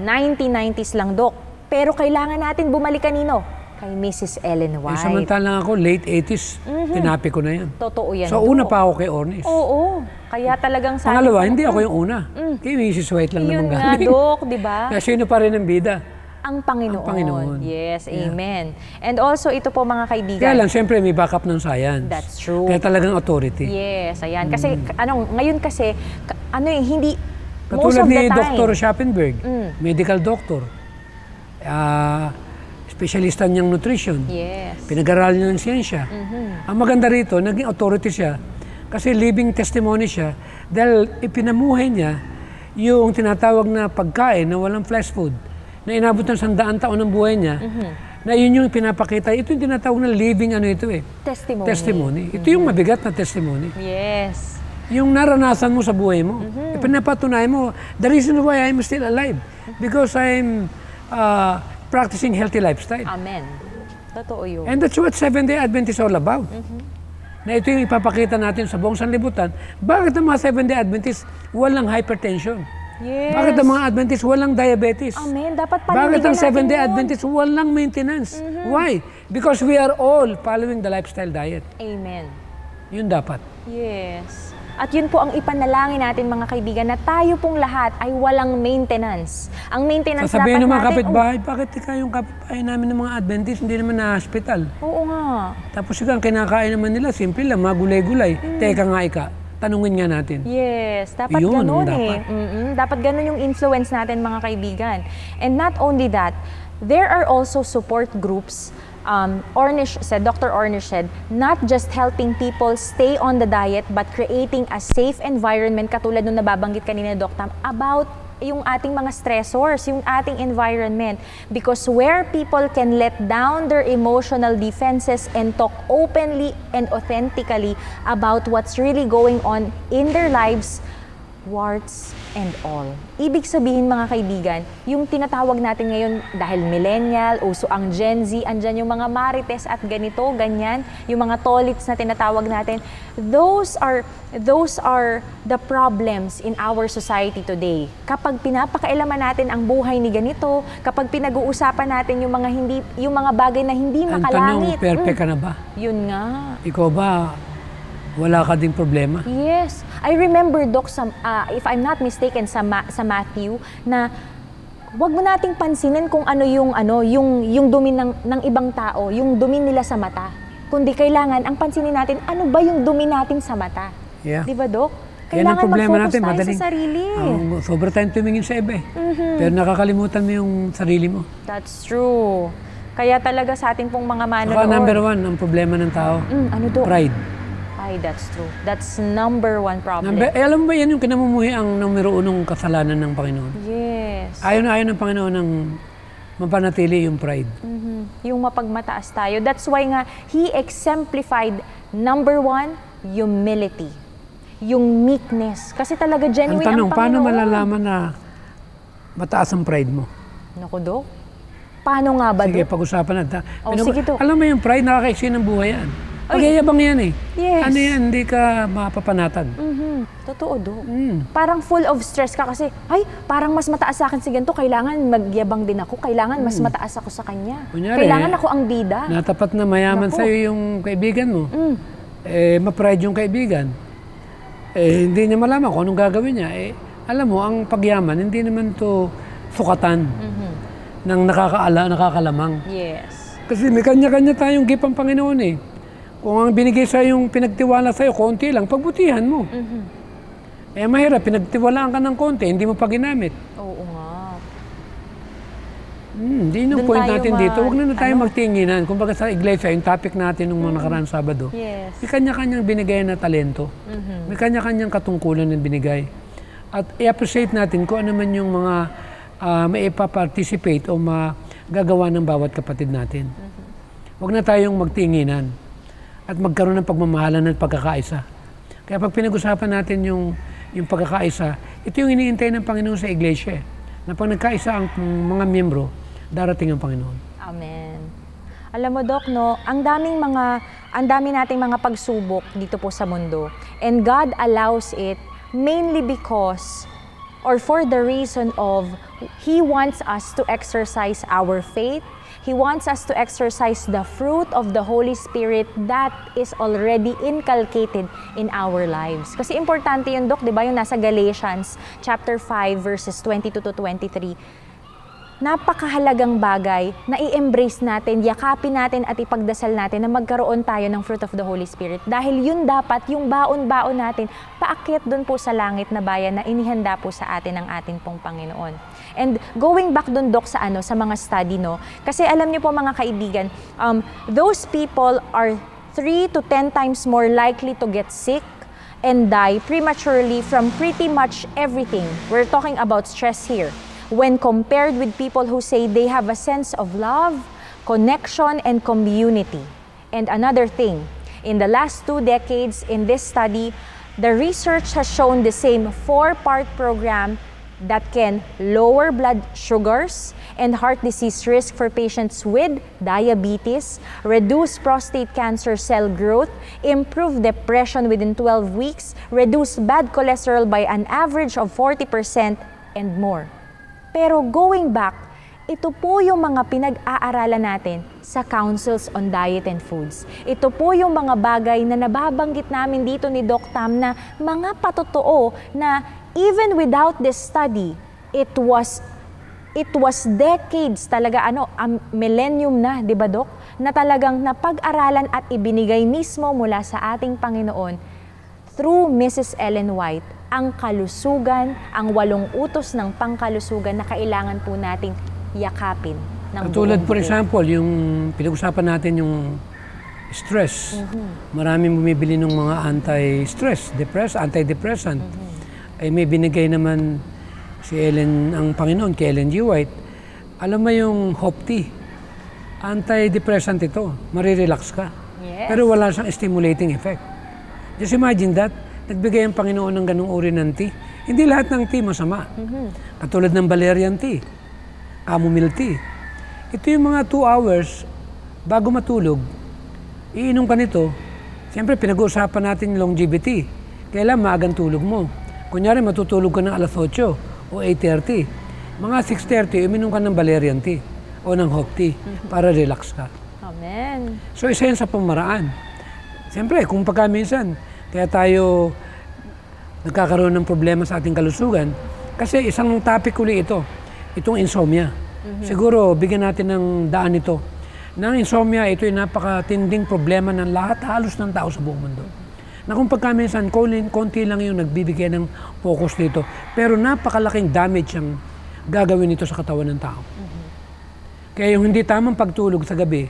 1990s lang, Doc. Pero kailangan natin bumalik kanino? Kay Mrs. Ellen Eh, White. samantalang ako, late 80s, tinapi ko na yan. Totoo yan. So, una pa ako kay Ornis. Oo. Kaya talagang sa Pangalawa, hindi ako yung una. Kay Mrs. White lang Yun naman nga, galing. Dok, di ba? Kaya sino pa rin ang bida? Ang Panginoon. Ang Panginoon. Yes, Yeah. amen. And also, ito po mga kaibigan. Kaya lang, siyempre may backup ng science. That's true. Kaya talagang authority. Yes, ayan. Kasi, ngayon kasi, hindi, most Katulad of the ni time. Dr. Schappenberg, medical doctor. Specialista niyang nutrition. Yes. Pinag-aralan niya ng siyensya. Ang maganda rito, naging authority siya kasi living testimony siya dahil ipinamuhay niya yung tinatawag na pagkain na walang fast food na inabot ng 100 taon ng buhay niya na yun yung pinapakita. Ito yung tinatawag na living testimony. Ito yung mabigat na testimony. Yes. Yung naranasan mo sa buhay mo. Ipinapatunay mo, the reason why I'm still alive because I'm practicing healthy lifestyle. Amen. Totoo yun. And that's what Seventh-day Adventist is all about. Na ito yung ipapakita natin sa buong sanlibutan. Bakit ang mga Seventh-day Adventist walang hypertension? Yes. Bakit ang mga Adventist walang diabetes? Amen. Dapat Bakit panindigan ang natin Seventh-day yun. Adventist walang maintenance? Why? Because we are all following the lifestyle diet. Amen. Yun dapat. Yes. At yun po ang ipanalangin natin mga kaibigan na tayo pong lahat ay walang maintenance. Ang maintenance Sasabihin dapat ng mga natin... kapitbahay, bakit yung kapitbahay namin ng mga Adventist hindi naman na hospital? Oo nga. Tapos ang kinakain naman nila, simple lang, mga gulay-gulay. Teka nga tanungin nga natin. Yes, dapat Yun, ganun dapat. Dapat ganun yung influence natin mga kaibigan. And not only that, there are also support groups. Dr. Ornish said, not just helping people stay on the diet, but creating a safe environment, katulad nung nababanggit kanina, Doc Tam, about yung ating mga stressors, yung ating environment. Because where people can let down their emotional defenses and talk openly and authentically about what's really going on in their lives, warts and all. Ibig sabihin mga kaibigan, yung tinatawag natin ngayon dahil millennial, uso ang Gen Z, andyan yung mga marites at ganito, ganyan, yung mga tolits na tinatawag natin, those are the problems in our society today. Kapag pinapakailaman natin ang buhay ni ganito, kapag pinag-uusapan natin yung mga bagay na hindi makalangit. Ang tanong, perfect ka na ba? Yun nga. Ikaw ba, wala ka ding problema? Yes. I remember, Doc, if I'm not mistaken, sa Matthew, na wag mo nating pansinin kung ano yung dumi ng ibang tao, yung dumi nila sa mata. Kundi kailangan, ang pansinin natin, ano ba yung dumi natin sa mata? Yeah. Di ba, Doc? Yan ang Kailangan problema mag-focus natin, tayo madaling. sa sarili. Sobra tayong tumingin sa iba. Pero nakakalimutan mo yung sarili mo. That's true. Kaya talaga sa ating pong mga manonood. Saka number 1, ang problema ng tao, Ano, Doc? pride. Ay, that's true. That's number one problem. Alam mo ba yan yung kinamumuhi ang numero 1 kasalanan ng Panginoon? Yes. Ayaw ng Panginoon ng mapanatili yung pride. Yung mapagmataas tayo. That's why nga, He exemplified number 1, humility. Yung meekness. Kasi talaga genuine Ang tanong, ang paano Panginoon. malalaman na mataas ang pride mo? Naku, Dok. Paano nga ba, Sige, Dok? pag-usapan natin. Sige, Dok. Alam mo yung pride, nakakaiksi ng buhay yan. Pagyayabang yan eh. Yes. Ano yan, hindi ka mapapanatag. Totoo, Dok. Parang full of stress ka kasi, ay, parang mas mataas sa akin si ganito, kailangan magyabang din ako, kailangan mas mataas ako sa kanya. Kunyari, Kailangan ako ang bida. Natapat na mayaman Naku. sa'yo yung kaibigan mo. Ma-pride yung kaibigan. Hindi niya malaman kung anong gagawin niya. Alam mo, ang pagyaman, hindi naman to sukatan ng nakakalamang. Yes. Kasi may kanya-kanya tayong gift ang Panginoon eh. Kung ang binigay sa yung pinagtiwala sa'yo, konti lang, pagbutihan mo. Mahirap, pinagtiwalaan ka ng konti, hindi mo pa ginamit. Oo nga. Hindi yung Doon point tayo natin dito. Huwag na tayo magtinginan. Kumbaga sa iglesia, yung topic natin nung mga nakaraang Sabado, Yes. may kanya-kanyang binigay na talento. May kanya-kanyang katungkulan na binigay. At i-appreciate natin kung ano man yung mga maipa-participate o magagawa ng bawat kapatid natin. Huwag na tayong magtinginan at magkaroon ng pagmamahalan at pagkakaisa. Kaya pag pinag-usapan natin yung pagkakaisa, ito yung iniintay ng Panginoon sa iglesia. Na pag nagkaisa ang mga miyembro, darating ang Panginoon. Amen. Alam mo, Doc, no, ang dami nating mga pagsubok dito po sa mundo. And God allows it mainly because or for the reason of He wants us to exercise our faith. He wants us to exercise the fruit of the Holy Spirit that is already inculcated in our lives. Kasi importante yun, Dok, di ba? Yung nasa Galatians chapter 5 verses 22 to 23. Napakahalagang bagay na i-embrace natin, yakapin natin at ipagdasal natin na magkaroon tayo ng fruit of the Holy Spirit. Dahil yun dapat, yung baon-baon natin, paakyat dun po sa langit na bayan na inihanda po sa atin ng ating pong Panginoon. And going back dun, Dok, sa mga study, no? Kasi alam niyo po mga kaibigan, those people are 3 to 10 times more likely to get sick and die prematurely from pretty much everything. We're talking about stress here. When compared with people who say they have a sense of love, connection, and community. And another thing, in the last 2 decades in this study, the research has shown the same 4-part program that can lower blood sugars and heart disease risk for patients with diabetes, reduce prostate cancer cell growth, improve depression within 12 weeks, reduce bad cholesterol by an average of 40%, and more. Pero going back, ito po yung mga pinag-aaralan natin sa Councils on Diet and Foods. Ito po yung mga bagay na nababanggit namin dito ni Doc Tam na mga patotoo na even without this study, it was decades talaga, millennium na, di ba, Doc? Na talagang napag-aralan at ibinigay mismo mula sa ating Panginoon through Mrs. Ellen White, ang kalusugan, ang 8 utos ng pangkalusugan na kailangan po nating yakapin. Katulad, for example, yung pinag-usapan natin yung stress. Maraming bumibili ng mga anti-stress, antidepressant. Ay may binigay naman si Ellen, ang Panginoon, kay Ellen G. White. Alam mo yung Hope Tea, antidepressant ito, marirelax ka. Yes. Pero wala siyang stimulating effect. Just imagine that, nagbigay ang Panginoon ng ganung uri ng tea. Hindi lahat ng tea masama. Katulad ng valerian tea, chamomile tea. Ito yung mga 2 hours bago matulog, iinom ka nito. Siyempre, pinag-uusapan natin yung longevity. Kailan maagang tulog mo. Kunyari, matutulog ka ng alas 8 o 8:30. Mga 6:30, uminom ka ng valerian tea o ng Hope Tea para relax ka. Amen. So, isa yan sa pamaraan. Siyempre, kung pagkaminsan, kaya tayo nagkakaroon ng problema sa ating kalusugan, kasi isang topic uli ito, itong insomnia. Siguro, bigyan natin ng daan ito. Nang insomnia, ito yung napakatinding problema ng lahat, halos ng tao sa buong mundo. Na kung pagkaminsan, konti lang yung nagbibigay ng focus dito, pero napakalaking damage ang gagawin nito sa katawan ng tao. Kaya yung hindi tamang pagtulog sa gabi,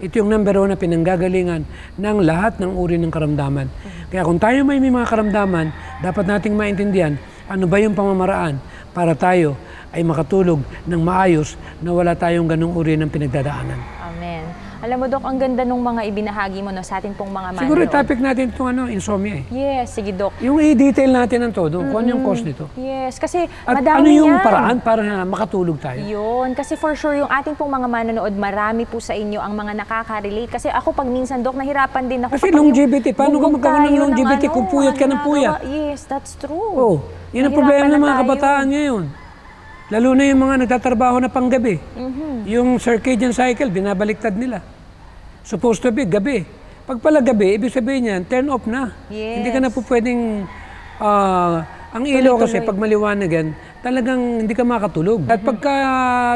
ito yung number 1 na pinanggagalingan ng lahat ng uri ng karamdaman. Kaya kung tayo may mga karamdaman, dapat nating maintindihan ano ba yung pamamaraan para tayo ay makatulog ng maayos na wala tayong ganung uri ng pinagdadaanan. Amen. Alam mo, Dok, ang ganda nung mga ibinahagi mo sa ating pong mga manonood. Siguro topic natin itong insomnia eh. Yes, sige, Dok. Yung i-detail natin ng todo, kung ano yung cause nito. Yes, kasi At madami ano yung yan. paraan para makatulog tayo. Yun, kasi for sure yung ating pong mga manonood, marami po sa inyo ang mga nakaka-relate. Kasi ako pag minsan, Dok, nahirapan din ako. Kasi longevity, paano ka magkaroon ng longevity kung puyat ka ng puyat? Yes, that's true. Oh, yun ang problema ng mga kabataan ngayon. Lalo na yung mga nagtatrabaho na panggabi. Yung circadian cycle, binabaliktad nila. Supposed to be gabi. Pag pala gabi, ibig sabihin yan, turn off na. Yes. Hindi ka na po pwedeng, ang ilaw kasi pag maliwanagan, talagang hindi ka makatulog. At pagka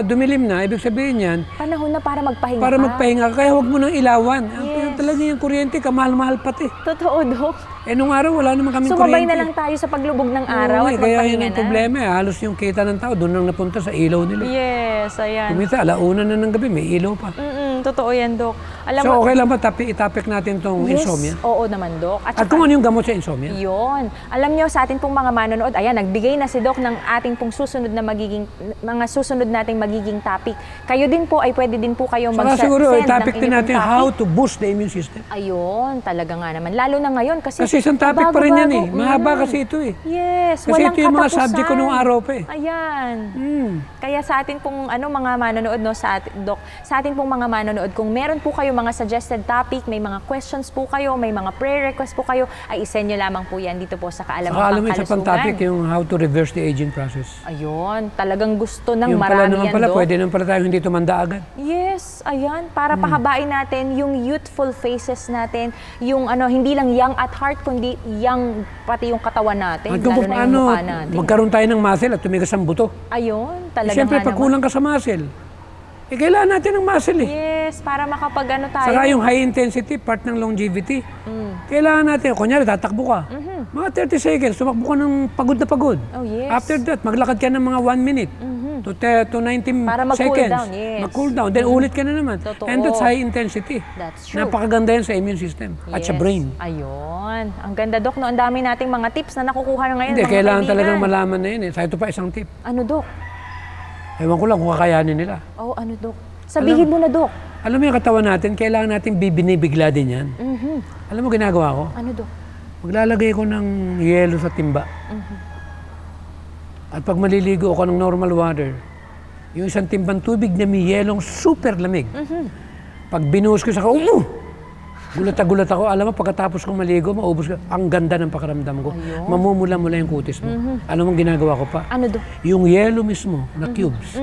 dumilim na, ibig sabihin yan, Panahon na para magpahinga para magpahinga ka, kaya huwag mo nang ilawan. Yes. Talaga yung kuryente, kamahal-mahal pati. Totoo, Dok. Nung araw, wala naman kaming Sumabay kuryente. na lang tayo sa paglubog ng araw at Kaya magpahinga yun ang na. problema. Halos yung kita ng tao, doon lang napunta sa ilaw nila. Yes, ayan. Kumita, alauna na ng gabi, may ilaw pa. Totoo yan, Dok. Alam So, mo, okay lang ba itapik natin itong insomnia? oo naman, Dok. At kung ano yung gamot sa insomnia? Yun. Alam nyo, sa ating pong mga manonood, ayan, nagbigay na si Doc ng ating pong susunod na mga susunod nating magiging topic. Kayo din po ay pwede din po kayo Saka mag-send siguro, ng topic din inyong natin topic. how to boost the immune system. Ayun, talaga nga naman. Lalo na ngayon kasi isang topic pa rin yan eh. Bago-bago. Mahaba kasi ito eh. Yes, Kasi walang ito yung mga katapusan. subject ko nung araw pa eh. Ayan. Hmm. Kaya sa atin pong mga manonood no sa atin, Doc, sa atin pong mga manonood, kung meron po kayo mga suggested topic, may mga questions po kayo, may mga prayer request po kayo, ay isend nyo lamang po yan dito po sa Kaalaman Saka alam mo, isa pang Pangkalusugan. topic yung how to reverse the aging process. Ayun, talagang gusto ng Yung pala marami naman yan, pala, Doc. pwede naman pala tayo hindi tumanda agad. Yes, ayan, para pahabain natin yung youthful faces natin, yung hindi lang young at heart, kundi young pati yung katawan natin, At kung lalo na yung paano mukha natin. magkaroon tayo ng muscle at tumigas ang buto. Ayun, talaga Siyempre, nga pag kulang ka sa muscle, kailangan natin ng muscle eh. Yes, para makapag tayo. Saka yung high intensity, part ng longevity. Kailangan natin, kunyari, tatakbo ka. Mga 30 seconds, tumakbo ka ng pagod na pagod. Oh, yes. After that, maglakad ka ng mga 1 minute to 90 Para mag-cool seconds. down, yes. Mag-cool down. Then ulit ka na naman. Totoo. And that's high intensity. That's true. Napakaganda yan sa immune system at sa Yes. brain. Ayun. Ang ganda, Dok. No? Ang dami nating mga tips na nakukuha na ngayon. Hindi, mga kailangan kaibigan. talagang malaman na yun eh. Sa ito pa isang tip. Ano, Dok? Ewan ko lang kung kakayanin nila. Oh, ano, Dok? Sabihin mo na, Dok. Alam mo yung katawan natin, kailangan natin binibigla din yan. Alam mo ginagawa ko? Ano, Dok? Maglalagay ko ng yelo sa timba. At pag maliligo ako ng normal water, yung isang timbang tubig na may yelong super lamig. Pag binuhos ko sa gulat ako. Alam mo, pagkatapos kong maligo, maubos ko. Ang ganda ng pakiramdam ko. Mamumula-mula yung kutis mo. Alam mo ginagawa ko pa? Ano, Dok? Yung yelo mismo na cubes,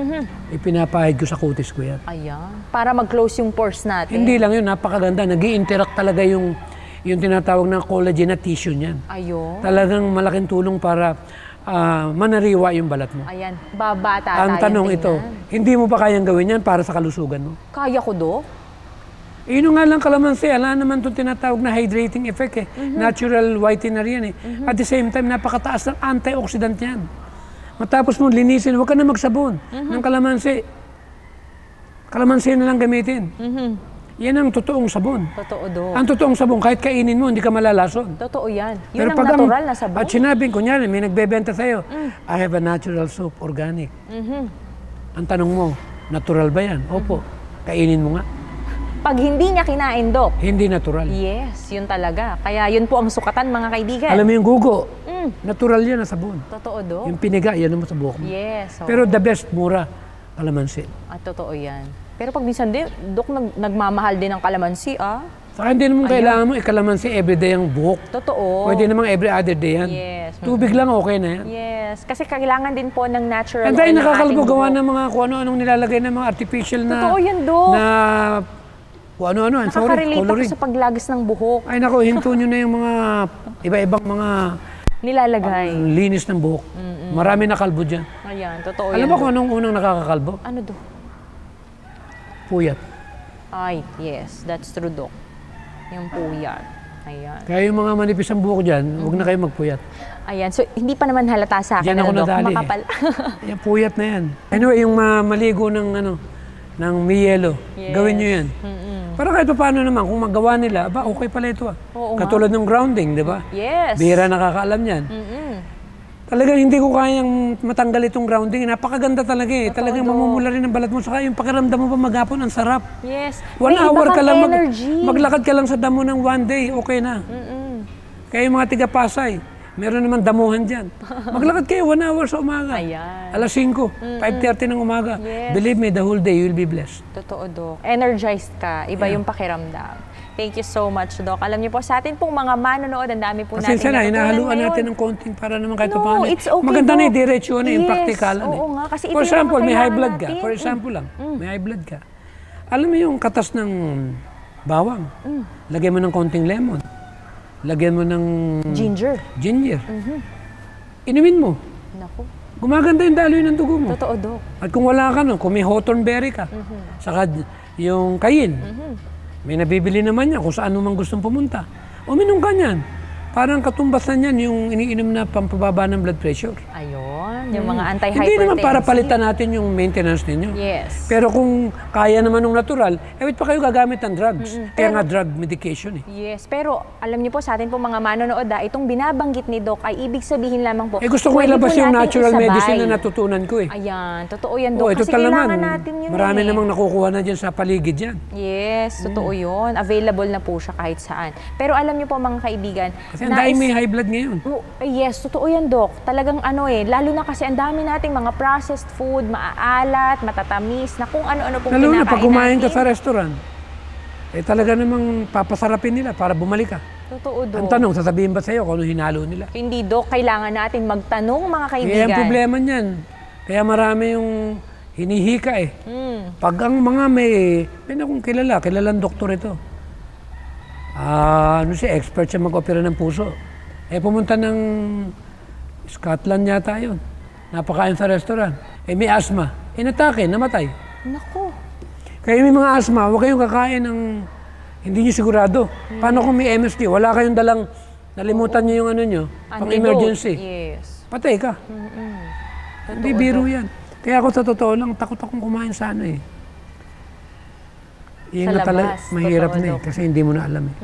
ipinapahid ko sa kutis ko yan. Ayan. Para mag-close yung pores natin. Hindi lang yun, napakaganda. Nag-i-interact talaga yung tinatawag na collagen na tissue niyan. Ayun. Talagang malaking tulong para manariwa yung balat mo. Ayan. Babata Ang tanong ito, hindi mo ba kayang gawin yan para sa kalusugan mo? Kaya ko, Dok? Yun nga lang kalamansi, ala naman itong tinatawag na hydrating effect eh. Natural whitener yan eh. At the same time, napakataas ng antioxidant yan. Matapos mo linisin, huwag ka na magsabon ng kalamansi. Kalamansi na lang gamitin. Yan ang totoong sabon. Totoo, Dok. Ang totoong sabon, kahit kainin mo, hindi ka malalason. Totoo yan. Yun Pero ang pag natural na sabon. At sinabing, kunyari, may nagbebenta sa'yo, I have a natural soap, organic. Ang tanong mo, natural ba yan? Opo. Kainin mo nga. Pag hindi niya kinain, Dok. Hindi natural. Yes, yun talaga. Kaya yun po ang sukatan, mga kaibigan. Alam mo yung gugo, natural yan na sabon. Totoo, Dok. Yung piniga, yan naman sa buhok mo. Yes. oo. Pero the best, mura, kalamansi. At totoo yan. Pero pag minsan din, Dok, nagmamahal din ng kalamansi, ah. Saka hindi naman kailangan mo ikalamansi everyday ang buhok. Totoo. Pwede namang every other day yan. Yes. Tubig lang, okay na yan. Yes. Kasi kailangan din po ng natural Ang oil dahil ng nakakalbo ating gawa buhok. ng mga kung ano-anong nilalagay ng mga artificial na... Totoo yan, Dok. Na kung ano-ano, I'm sorry, Nakaka-relate ako coloring. sa paglagis ng buhok. Ay nako, hinto nyo na yung mga iba-ibang mga Nilalagay. linis ng buhok. Marami na kalbo dyan. Ayan, totoo Alam yan. mo kung anong unang nakakakalbo? Ano, Dok? Puyat. Ay, yes. That's true, Dok. Yung puyat. Ayan. Kaya yung mga manipis ang buhok dyan, huwag na kayo magpuyat. Ayan. So, hindi pa naman halata sa akin, Diyan ako Dok? nadali. Makapal. Yan, puyat na yan. Anyway, yung maligo ng may yelo, Yes. gawin nyo yan. Para kahit paano naman, kung magawa nila, aba, okay pala ito ah. Oo nga. Katulad ng grounding, di ba? Yes. Bihira nakakaalam yan. Talagang hindi ko kayang matanggal itong grounding. Napakaganda talaga eh. Talagang Dok. mamumula rin ang balat mo. Saka yung pakiramdam mo pa maghapon, ang sarap. Yes. 1 May iba hour ka kang lang, energy. maglakad ka lang sa damo ng 1 day, okay na. Kaya yung mga tiga-Pasay, meron naman damuhan dyan. Maglakad kayo 1 hour sa umaga. Ayan. Alas 5, 5:30 ng umaga. Yes. Believe me, the whole day you will be blessed. Totoo, Dok. Energized ka. Iba yung pakiramdam. Thank you so much, Dok. Alam niyo po, sa atin pong mga manonood, ang dami po natin Kasi sana, natutunan hinahaluan ngayon. natin ng konting para naman kahit No, paano. it's okay, Maganda na Dok. yung diretsyon na yung Yes, praktikalan eh. oo nga, kasi ito For yung example, may high kailangan blood ka. natin. For example lang, may high blood ka. Alam mo yung katas ng bawang. Lagyan mo ng konting lemon. Lagyan mo ng Ginger. ginger. Inumin mo. Naku. Gumaganda yung daloy ng dugo mo. Totoo, Dok. At kung wala ka no, kung may hawthorn berry ka, saka yung kayin, may nabibili naman yan kung saan mo man gustong pumunta. Uminom ka niyan. Parang katumbas na yan yung iniinom na pampababa ng blood pressure. Ayun. yung mga anti-hypertensive. Hindi naman para palitan natin yung maintenance ninyo. Yes. Pero kung kaya naman ng natural, wait pa kayo gagamit ng drugs. Kaya nga drug medication eh. Yes, pero alam niyo po sa atin po mga manonood, itong binabanggit ni Doc ay ibig sabihin lamang po. Gusto ko pwede ilabas po yung nating natural isabay. medicine na natutunan ko eh. Ayan, totoo yan, Doc. Kasi total kailangan naman, natin yun marami eh. namang nakukuha na dyan sa paligid yan. Yes, totoo yun. Available na po siya kahit saan. Pero alam niyo po mga kaibigan, Kasi ang dahil may high blood ngayon. yes, totoo yan, Doc. Talagang lalo na kasi ang dami nating mga processed food, maaalat, matatamis, na kung ano-ano pong Lalo na kinakain pag kumain ka natin. sa restaurant, talaga namang papasarapin nila para bumalik ka. Totoo, Doc. Ang tanong, sasabihin ba sa'yo kung ano hinalo nila? Hindi, Doc. Kailangan natin magtanong, mga kaibigan. Ang problema niyan. Kaya marami yung hinihika eh. Pag ang mga may akong kilalang doktor ito. Expert siya mag-opera ng puso. Pumunta ng Scotland yata yun. Napakain sa restaurant. May asthma. Inatake, namatay. Nako. Kaya may mga asthma, huwag kayong kakain ng hindi nyo sigurado. Paano kung may MSD? Wala kayong dalang, nalimutan nyo yung nyo, pang emergency. Yes. Patay ka. Hindi biro yan. Kaya ako sa totoo lang, takot akong kumain sa Yan na talaga, mahirap na kasi hindi mo na alam eh.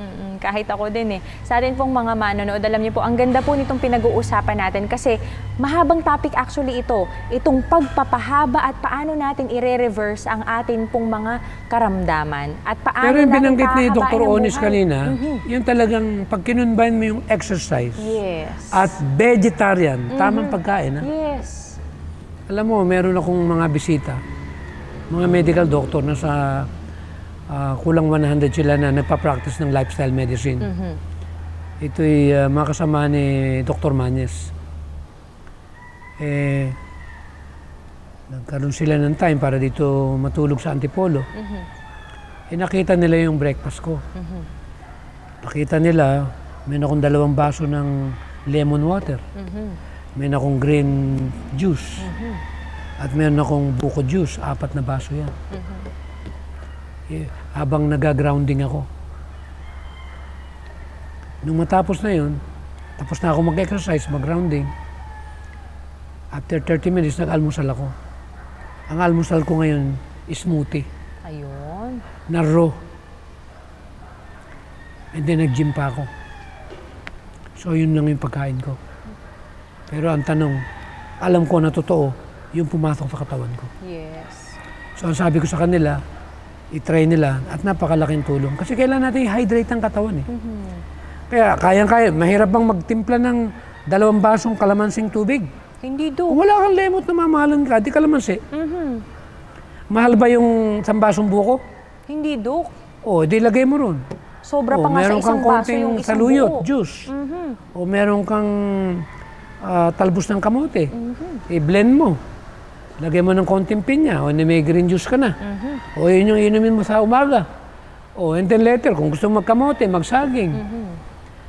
Kahit ako din eh. Sa atin pong mga manonood, alam niyo po, ang ganda po nitong pinag-uusapan natin kasi mahabang topic actually ito. Itong pagpapahaba at paano natin i-reverse ang atin pong mga karamdaman. At paano Pero yung natin binanggit ni pahahabain Dr. ang Onis buhay. kanina, yung talagang pag kinunbayan mo yung exercise Yes. at vegetarian, tamang pagkain. Yes. Alam mo, meron akong mga bisita, mga medical doctor na sa kulang 100 sila na nagpa-practice ng lifestyle medicine. Ito'y mga kasama ni Dr. Mañez. Nagkaroon sila ng time para dito matulog sa Antipolo. Nakita nila yung breakfast ko. Nakita nila, meron akong 2 baso ng lemon water. Meron akong green juice. At meron akong buko juice, 4 na baso yan. Habang nag-grounding ako. Nung matapos na yun, tapos na ako mag-exercise, mag-grounding, after 30 minutes, nag-almusal ako. Ang almusal ko ngayon, smoothie. Ayun. Na raw. And then nag-gym pa ako. So yun lang yung pagkain ko. Pero ang tanong, alam ko na totoo, yung pumasok sa katawan ko. Yes. So ang sabi ko sa kanila, i-try nila at napakalaking tulong. Kasi kailangan natin i-hydrate ang katawan eh. Kaya kayang-kaya, mahirap bang magtimpla ng 2 basong kalamansing tubig? Hindi, Kung Doc. wala kang lemot na mamahalan ka, di kalamansi. Mahal ba yung 1 basong buko? Hindi, Doc. Di lagay mo ron. Sobra pa nga sa meron isang kang baso konting yung isang saluyot, buo. juice. O meron kang talbos ng kamote. I-blend mo. Lagay mo ng konting pinya o may green juice ka na. O yun yung inumin mo sa umaga. O and then later, kung gusto mo magkamote, magsaging.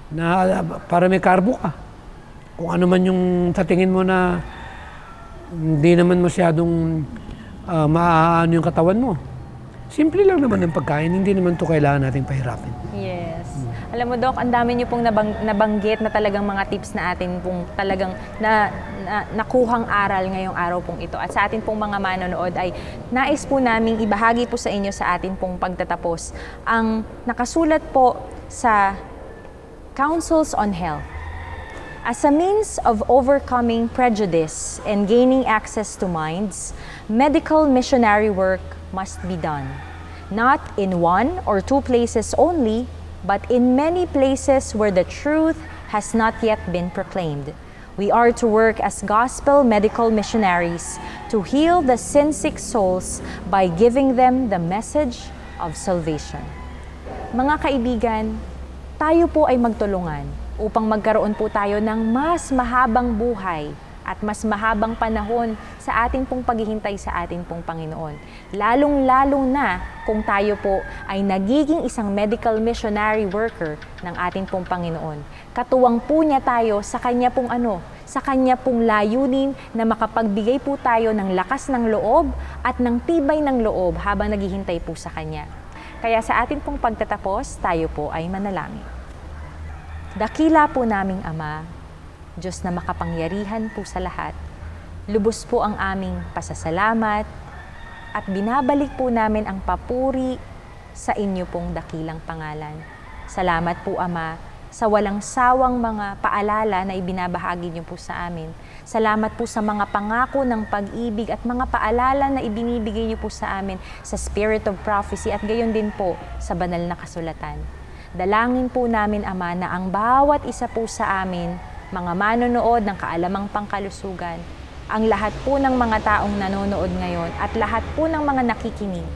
Na para may karbo ka. Kung ano man yung sa tingin mo na hindi naman masyadong maaano yung katawan mo. Simple lang naman ang pagkain, hindi naman to kailangan nating pahirapin. Yes. Alam mo, Doc, ang dami niyo pong nabanggit na talagang mga tips na atin pong talagang nakuhang aral ngayong araw pong ito. At sa atin pong mga manonood ay nais po naming ibahagi po sa inyo sa atin pong pagtatapos ang nakasulat po sa Counsels on Health. As a means of overcoming prejudice and gaining access to minds, medical missionary work must be done, not in 1 or 2 places only, but in many places where the truth has not yet been proclaimed. We are to work as gospel medical missionaries to heal the sin-sick souls by giving them the message of salvation. Mga kaibigan, tayo po ay magtulungan upang magkaroon po tayo ng mas mahabang buhay at mas mahabang panahon sa ating pong paghihintay sa ating pong Panginoon. Lalong-lalo na kung tayo po ay nagiging isang medical missionary worker ng ating pong Panginoon. Katuwang po niya tayo sa kanya pong sa kanya pong layunin na makapagbigay po tayo ng lakas ng loob at ng tibay ng loob habang naghihintay po sa kanya. Kaya sa ating pong pagtatapos, tayo po ay manalangin. Dakila po naming Ama, Diyos na makapangyarihan po sa lahat, Lubos po ang aming pasasalamat at binabalik po namin ang papuri sa inyo pong dakilang pangalan. Salamat po, Ama, sa walang sawang mga paalala na ibinabahagi niyo po sa amin. Salamat po sa mga pangako ng pag-ibig at mga paalala na ibinibigay niyo po sa amin sa Spirit of Prophecy at gayon din po sa banal na kasulatan. Dalangin po namin, Ama, na ang bawat isa po sa amin, mga manonood ng Kaalamang Pangkalusugan, ang lahat po ng mga taong nanonood ngayon at lahat po ng mga nakikinig,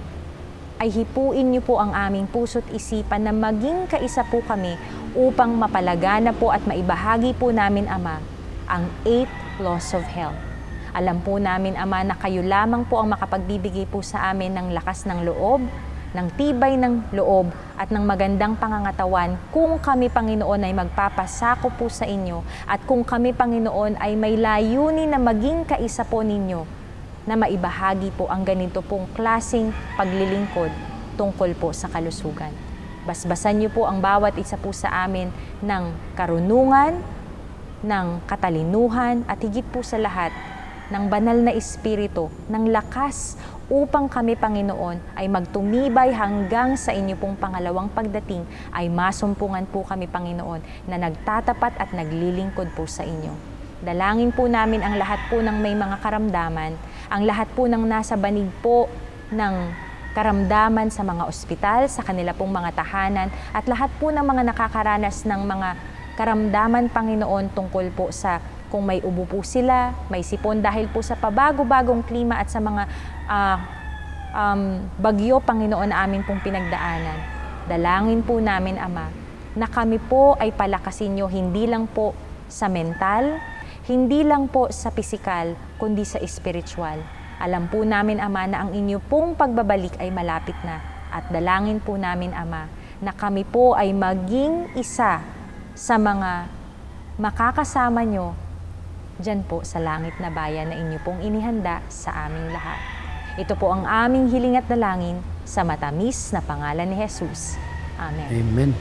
ay hipuin niyo po ang aming puso't isipan na maging kaisa po kami upang mapalagana po at maibahagi po namin, Ama, ang 8 laws of health. Alam po namin, Ama, na kayo lamang po ang makapagbibigay po sa amin ng lakas ng loob, ng tibay ng loob at ng magandang pangangatawan kung kami, Panginoon, ay magpapasako po sa inyo at kung kami, Panginoon, ay may layunin na maging kaisa po ninyo na maibahagi po ang ganito pong klaseng paglilingkod tungkol po sa kalusugan. Basbasan niyo po ang bawat isa po sa amin ng karunungan, ng katalinuhan at higit po sa lahat ng banal na espiritu, ng lakas upang kami, Panginoon, ay magtumibay hanggang sa inyo pong pangalawang pagdating ay masumpungan po kami, Panginoon, na nagtatapat at naglilingkod po sa inyo. Dalangin po namin ang lahat po ng may mga karamdaman, ang lahat po ng nasa banig po ng karamdaman sa mga ospital, sa kanila pong mga tahanan, at lahat po ng mga nakakaranas ng mga karamdaman, Panginoon, tungkol po sa kung may ubo po sila, may sipon dahil po sa pabago-bagong klima at sa mga bagyo, Panginoon, na amin pong pinagdaanan. Dalangin po namin, Ama, na kami po ay palakasin nyo hindi lang po sa mental, hindi lang po sa pisikal, kundi sa espiritual. Alam po namin, Ama, na ang inyo pong pagbabalik ay malapit na. At dalangin po namin, Ama, na kami po ay maging isa sa mga makakasama nyo dyan po sa langit na bayan na inyo pong inihanda sa aming lahat. Ito po ang aming hiling at dalangin sa matamis na pangalan ni Jesus. Amen. Amen.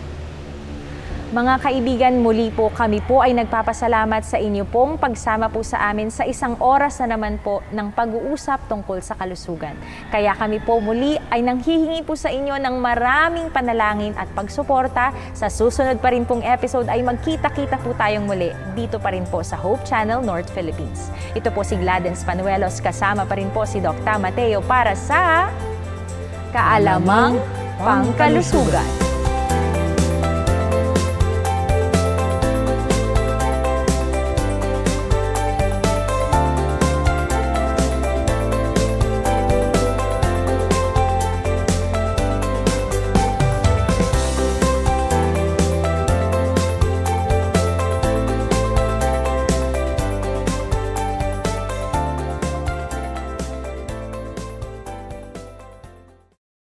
Mga kaibigan, muli po kami po ay nagpapasalamat sa inyo pong pagsama po sa amin sa isang oras na naman po ng pag-uusap tungkol sa kalusugan. Kaya kami po muli ay nanghihingi po sa inyo ng maraming panalangin at pagsuporta. Sa susunod pa rin pong episode ay magkita-kita po tayong muli dito pa rin po sa Hope Channel North Philippines. Ito po si Gladys Panuelos, kasama pa rin po si Dr. Mateo para sa Kaalamang Pangkalusugan.